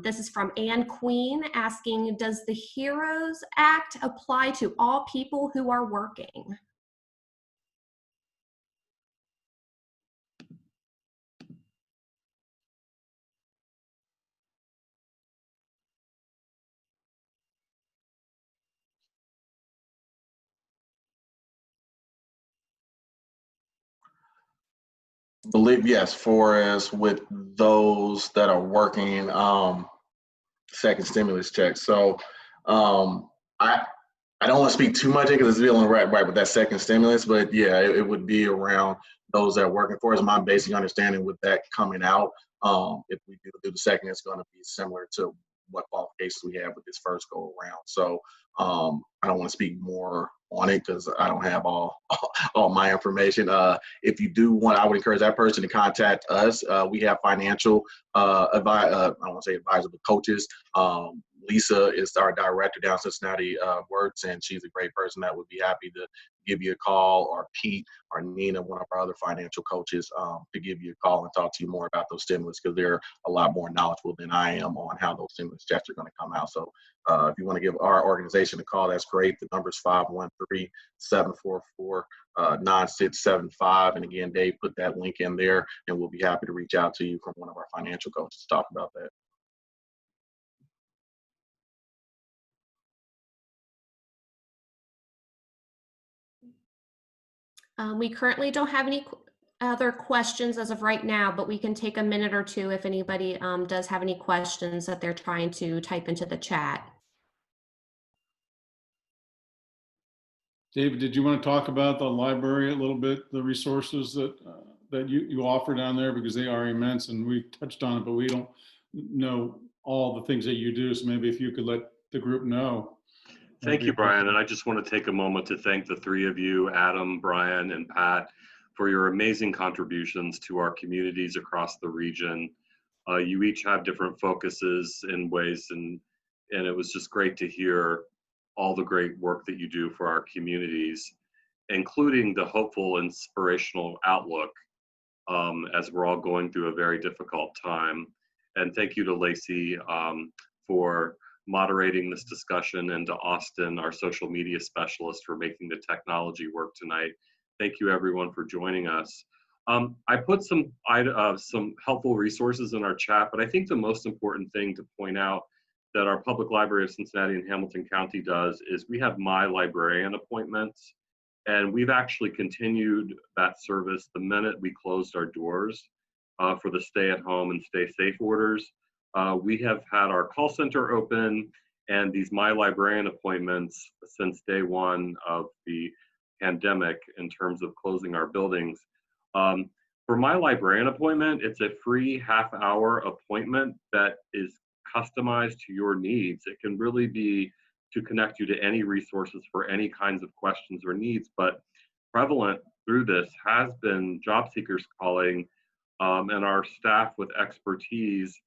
this is from Ann Queen asking, does the HEROES Act apply to all people who are working? Believe yes, for as with those that are working, second stimulus check. So I I don't want to speak too much because it's dealing right with that second stimulus, but yeah, it would be around those that are working for us. My basic understanding with that coming out, if we do the second, it's going to be similar to what qualifications we have with this first go around. So I don't want to speak more on it because I don't have all all my information. If you do want, I would encourage that person to contact us. We have financial advice. I don't want to say advisor, but coaches. Lisa is our director down Cincinnati Works, and she's a great person that would be happy to give you a call, or Pete or Nina, one of our other financial coaches, to give you a call and talk to you more about those stimulus, because they're a lot more knowledgeable than I am on how those stimulus checks are going to come out. So if you want to give our organization a call, that's great. The number is 513-744-9675. And again, Dave put that link in there, and we'll be happy to reach out to you from one of our financial coaches to talk about that. We currently don't have any other questions as of right now, but we can take a minute or two if anybody does have any questions that they're trying to type into the chat. David, did you want to talk about the library a little bit, the resources that that you offer down there, because they are immense, and we touched on it, but we don't know all the things that you do. So maybe if you could let the group know. Thank you, Brian. And I just want to take a moment to thank the three of you, Adam, Brian, and Pat, for your amazing contributions to our communities across the region. You each have different focuses in ways, and it was just great to hear all the great work that you do for our communities, including the hopeful, inspirational outlook as we're all going through a very difficult time. And thank you to Lacey for moderating this discussion, and to Austin, our social media specialist, for making the technology work tonight. Thank you everyone for joining us. I put some helpful resources in our chat, but I think the most important thing to point out that our Public Library of Cincinnati and Hamilton County does is we have My Librarian appointments, and we've actually continued that service the minute we closed our doors for the stay at home and stay safe orders. We have had our call center open and these My Librarian appointments since day one of the pandemic in terms of closing our buildings. For My Librarian appointment, it's a free half-hour appointment that is customized to your needs. It can really be to connect you to any resources for any kinds of questions or needs, but prevalent through this has been job seekers calling, and our staff with expertise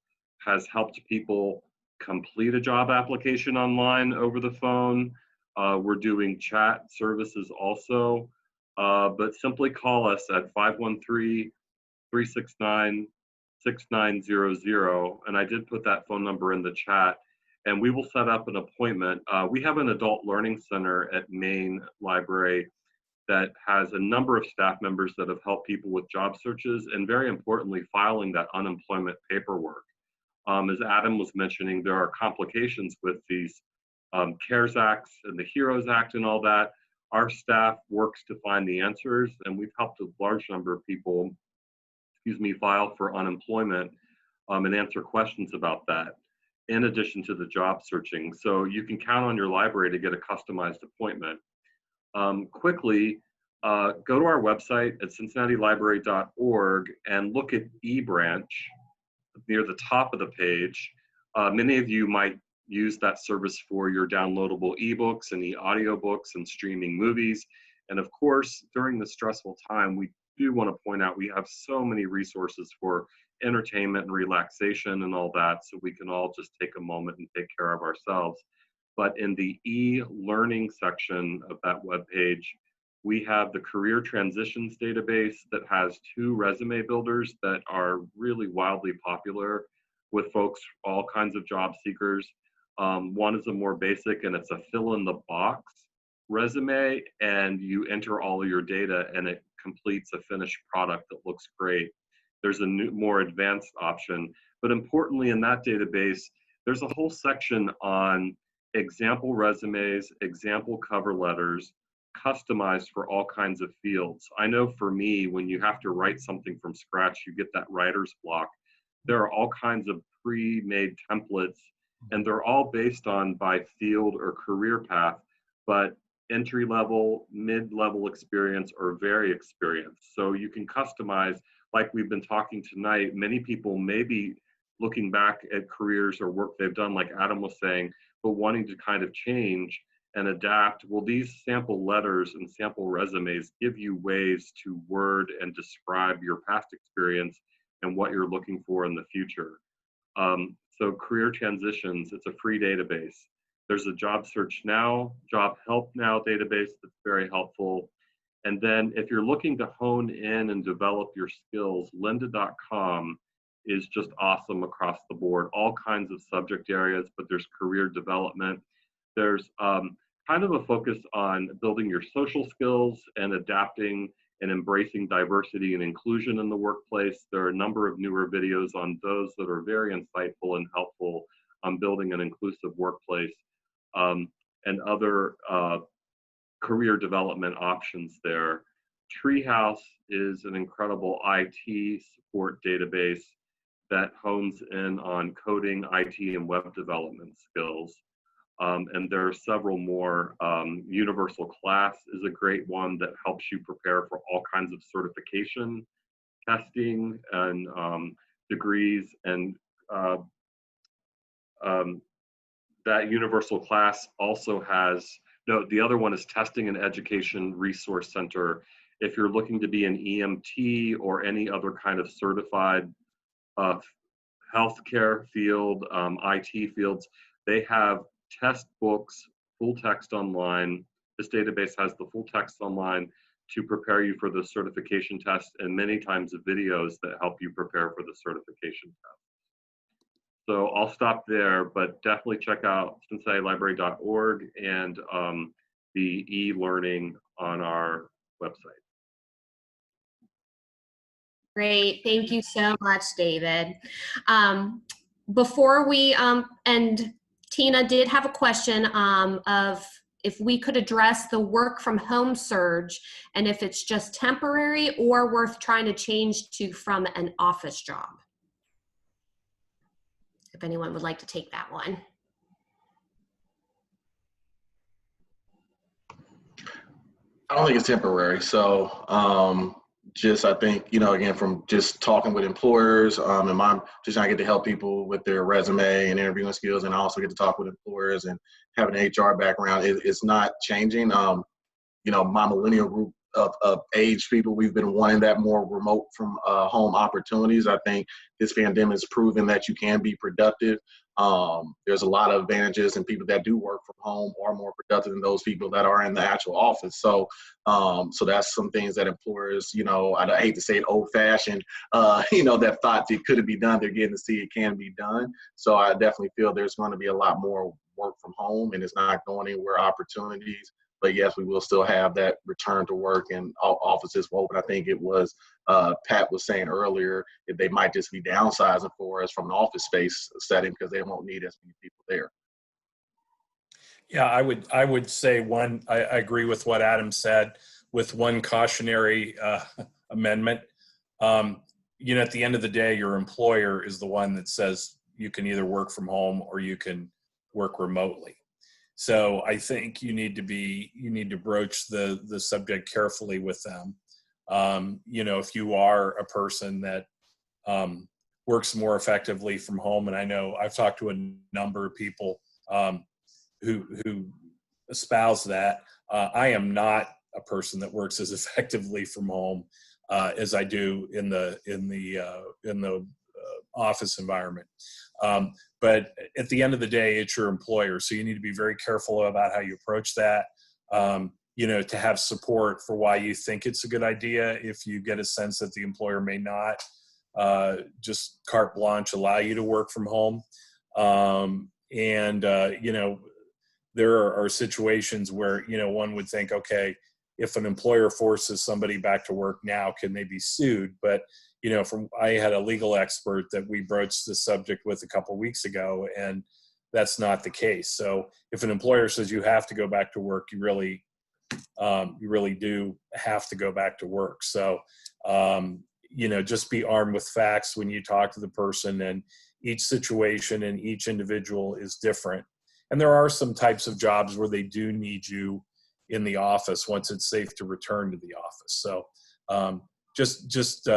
has helped people complete a job application online over the phone. We're doing chat services also, but simply call us at 513-369-6900, and I did put that phone number in the chat, and we will set up an appointment. We have an adult learning center at Main Library that has a number of staff members that have helped people with job searches, and very importantly, filing that unemployment paperwork. As Adam was mentioning, there are complications with these CARES Acts and the HEROES Act and all that. Our staff works to find the answers, and we've helped a large number of people, file for unemployment and answer questions about that, in addition to the job searching. So you can count on your library to get a customized appointment. Quickly, go to our website at cincinnatilibrary.org and look at eBranch near the top of the page. Many of you might use that service for your downloadable ebooks and e-audiobooks and streaming movies. And of course, during this stressful time, we do want to point out we have so many resources for entertainment and relaxation and all that, so we can all just take a moment and take care of ourselves. But in the e-learning section of that webpage, we have the career transitions database that has 2 resume builders that are really wildly popular with folks, all kinds of job seekers. One is a more basic, and it's a fill in the box resume, and you enter all of your data and it completes a finished product that looks great. There's a new, more advanced option, but importantly in that database, there's a whole section on example resumes, example cover letters, customized for all kinds of fields. I know for me, when you have to write something from scratch, you get that writer's block. There are all kinds of pre-made templates, and they're all based on by field or career path, but entry level, mid-level experience, or very experienced. So you can customize, like we've been talking tonight. Many people may be looking back at careers or work they've done, like Adam was saying, but wanting to kind of change and adapt. Well, these sample letters and sample resumes give you ways to word and describe your past experience and what you're looking for in the future. So career transitions, it's a free database. There's a job search now, job help now database that's very helpful. And then if you're looking to hone in and develop your skills, lynda.com is just awesome across the board. All kinds of subject areas, but there's career development. There's kind of a focus on building your social skills and adapting and embracing diversity and inclusion in the workplace. There are a number of newer videos on those that are very insightful and helpful on building an inclusive workplace, and other career development options there. Treehouse is an incredible IT support database that hones in on coding, IT, and web development skills. And there are several more. Universal Class is a great one that helps you prepare for all kinds of certification, testing, and degrees. And that Universal Class also has, no, the other one is Testing and Education Resource Center. If you're looking to be an EMT or any other kind of certified healthcare field, IT fields, they have test books, full text online. This database has the full text online to prepare you for the certification test, and many times videos that help you prepare for the certification test. So I'll stop there, but definitely check out cincinnatilibrary.org and the e-learning on our website. Great. Thank you so much, David. Before we end, Tina did have a question of if we could address the work from home surge and if it's just temporary or worth trying to change to from an office job. If anyone would like to take that one. I don't think it's temporary. So I think, again, from just talking with employers, and I get to help people with their resume and interviewing skills, and I also get to talk with employers and having an HR background. It's not changing. My millennial group of age people, we've been wanting that more remote from home opportunities. I think this pandemic has proven that you can be productive. There's a lot of advantages, and people that do work from home are more productive than those people that are in the actual office. So that's some things that employers, I hate to say it, old-fashioned, that thought it couldn't be done. They're getting to see it can be done. So I definitely feel there's going to be a lot more work from home, and it's not going anywhere opportunities. But yes, we will still have that return to work and offices will open. I think it was Pat was saying earlier that they might just be downsizing for us from an office space setting because they won't need as many people there. Yeah, I would say I agree with what Adam said, with one cautionary amendment. At the end of the day, your employer is the one that says you can either work from home or you can work remotely. So I think you need to broach the subject carefully with them. If you are a person that works more effectively from home, and I know I've talked to a number of people who espouse that. I am not a person that works as effectively from home as I do in the office environment. But at the end of the day, it's your employer, so you need to be very careful about how you approach that. To have support for why you think it's a good idea. If you get a sense that the employer may not just carte blanche allow you to work from home, there are situations where one would think, okay, if an employer forces somebody back to work now, can they be sued? But I had a legal expert that we broached the subject with a couple weeks ago, and that's not the case. So if an employer says you have to go back to work, you really do have to go back to work. So just be armed with facts when you talk to the person, and each situation and each individual is different. And there are some types of jobs where they do need you in the office once it's safe to return to the office. So just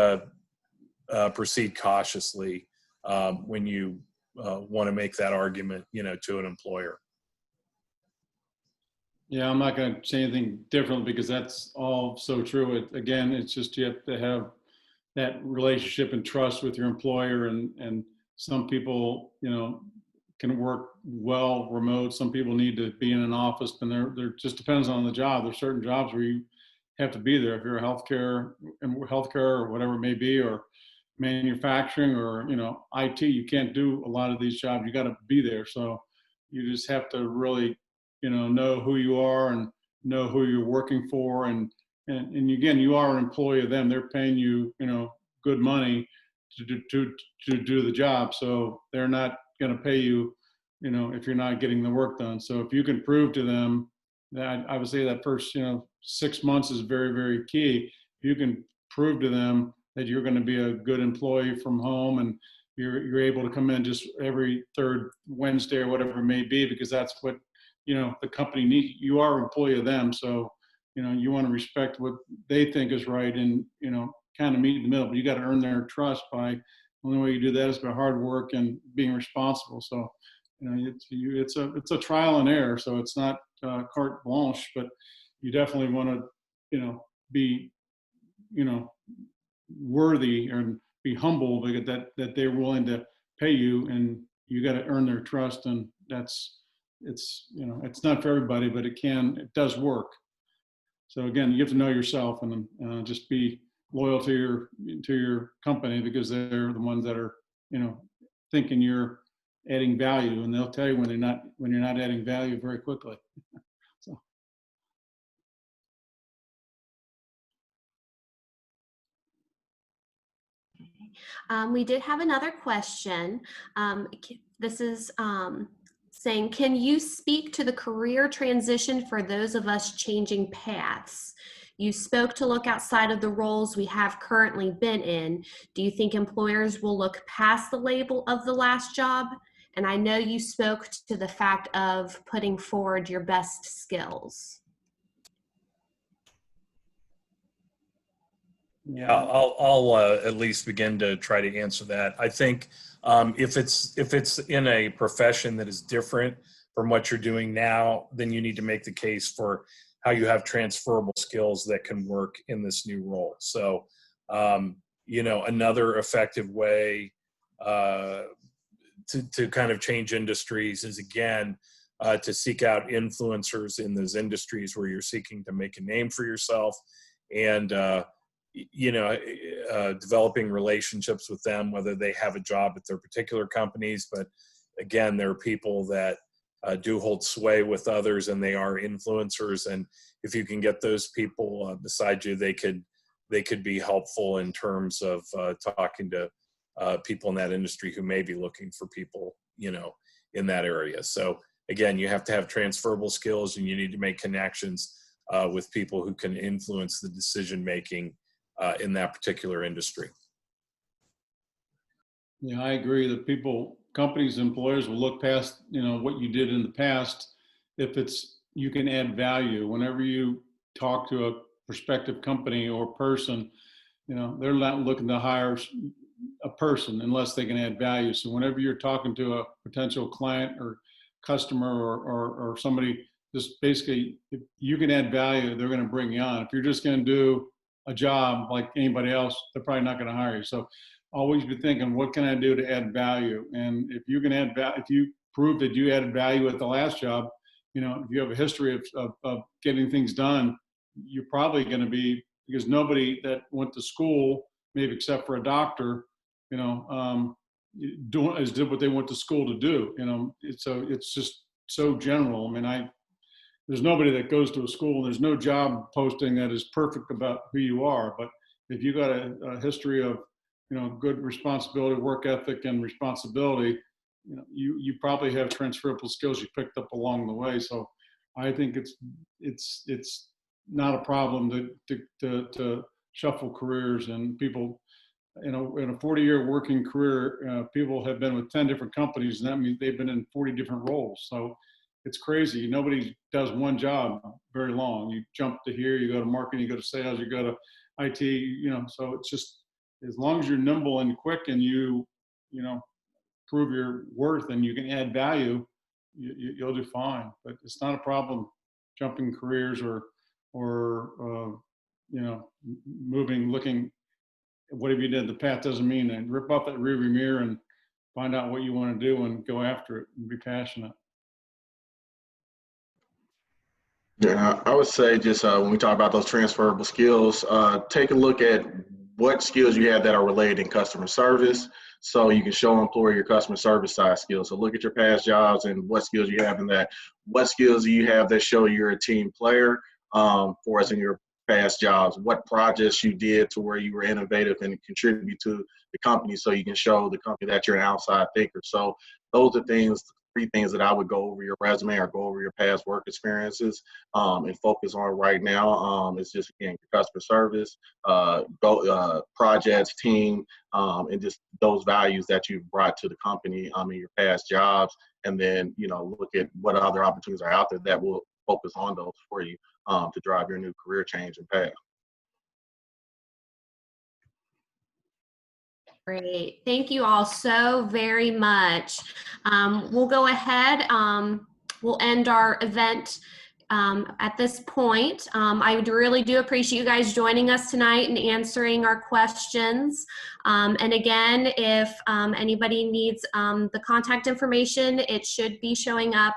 proceed cautiously when you want to make that argument, to an employer. Yeah, I'm not going to say anything different because that's all so true. Again, it's just you have to have that relationship and trust with your employer, and some people, can work well remote. Some people need to be in an office, and there just depends on the job. There's certain jobs where you have to be there. If you're healthcare or whatever it may be, or manufacturing, or IT, you can't do a lot of these jobs. You got to be there. So you just have to really know who you are and know who you're working for, and again, you are an employee of them. They're paying you good money to do the job, so they're not going to pay you if you're not getting the work done. So if you can prove to them that, I would say that first 6 months is very, very key. If you can prove to them that you're going to be a good employee from home, and you're able to come in just every third Wednesday or whatever it may be, because that's what the company needs. You are an employee of them, so you want to respect what they think is right, and kind of meet in the middle. But you got to earn their trust by, the only way you do that is by hard work and being responsible. So it's a trial and error. So it's not carte blanche, but you definitely want to be worthy and be humble, because that they're willing to pay you, and you got to earn their trust. And it's not for everybody, but it does work. So again, you have to know yourself, and just be loyal to your company, because they're the ones that are thinking you're adding value, and they'll tell you when you're not adding value very quickly. So. We did have another question. This is saying, can you speak to the career transition for those of us changing paths? You spoke to look outside of the roles we have currently been in. Do you think employers will look past the label of the last job? And I know you spoke to the fact of putting forward your best skills. Yeah, I'll at least begin to try to answer that. I think if it's in a profession that is different from what you're doing now, then you need to make the case for how you have transferable skills that can work in this new role. So, another effective way to kind of change industries is, again, to seek out influencers in those industries where you're seeking to make a name for yourself, and developing relationships with them, whether they have a job at their particular companies. But again, there are people that do hold sway with others, and they are influencers. And if you can get those people beside you, they could be helpful in terms of talking to people in that industry who may be looking for people, in that area. So again, you have to have transferable skills, and you need to make connections with people who can influence the decision making in that particular industry. Yeah, I agree that companies, employers will look past, what you did in the past, if it's, you can add value. Whenever you talk to a prospective company or person, they're not looking to hire a person unless they can add value. So whenever you're talking to a potential client or customer or somebody, just basically, if you can add value, they're going to bring you on. If you're just going to do a job like anybody else, they're probably not going to hire you. So always be thinking, what can I do to add value? And if you can add value, if you prove that you added value at the last job, if you have a history of getting things done, you're probably going to be, because nobody that went to school, maybe except for a doctor, did what they went to school to do. It's just so general. I mean, there's nobody that goes to a school, and there's no job posting that is perfect about who you are. But if you got a history of, good responsibility, work ethic, and responsibility, you probably have transferable skills you picked up along the way. So I think it's not a problem to shuffle careers, and people, in a 40-year working career, people have been with 10 different companies, and that means they've been in 40 different roles. So it's crazy. Nobody does one job very long. You jump to here, you go to marketing, you go to sales, you go to IT, so it's just, as long as you're nimble and quick and you prove your worth and you can add value, you'll do fine. But it's not a problem jumping careers or moving, looking at whatever you did in the past doesn't mean that. Rip off that rearview mirror and find out what you want to do and go after it and be passionate. Yeah, I would say just when we talk about those transferable skills, take a look at what skills you have that are related in customer service, so you can show an employer your customer service side skills. So look at your past jobs and what skills you have in that. What skills do you have that show you're a team player for us in your past jobs? What projects you did to where you were innovative and contribute to the company, so you can show the company that you're an outside thinker. So those are things, 3 things that I would go over your resume or go over your past work experiences and focus on right now. It's just, again, your customer service, projects, team, and just those values that you've brought to the company in your past jobs. And then, look at what other opportunities are out there that will focus on those for you to drive your new career change and path. Great. Thank you all so very much. We'll go ahead. We'll end our event at this point. I really do appreciate you guys joining us tonight and answering our questions. And again, if anybody needs the contact information, it should be showing up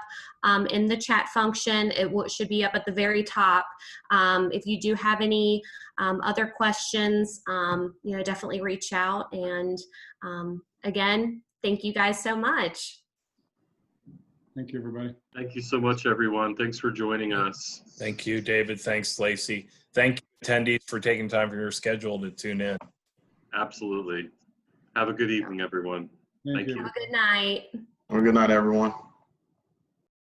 in the chat function. It should be up at the very top. If you do have any other questions, definitely reach out. And again, thank you guys so much. Thank you, everybody. Thank you so much, everyone. Thanks for joining us. Thank you, David. Thanks, Lacey. Thank you, attendees, for taking time from your schedule to tune in. Absolutely. Have a good evening, everyone. Thank you. Have a good night. Well, good night, everyone.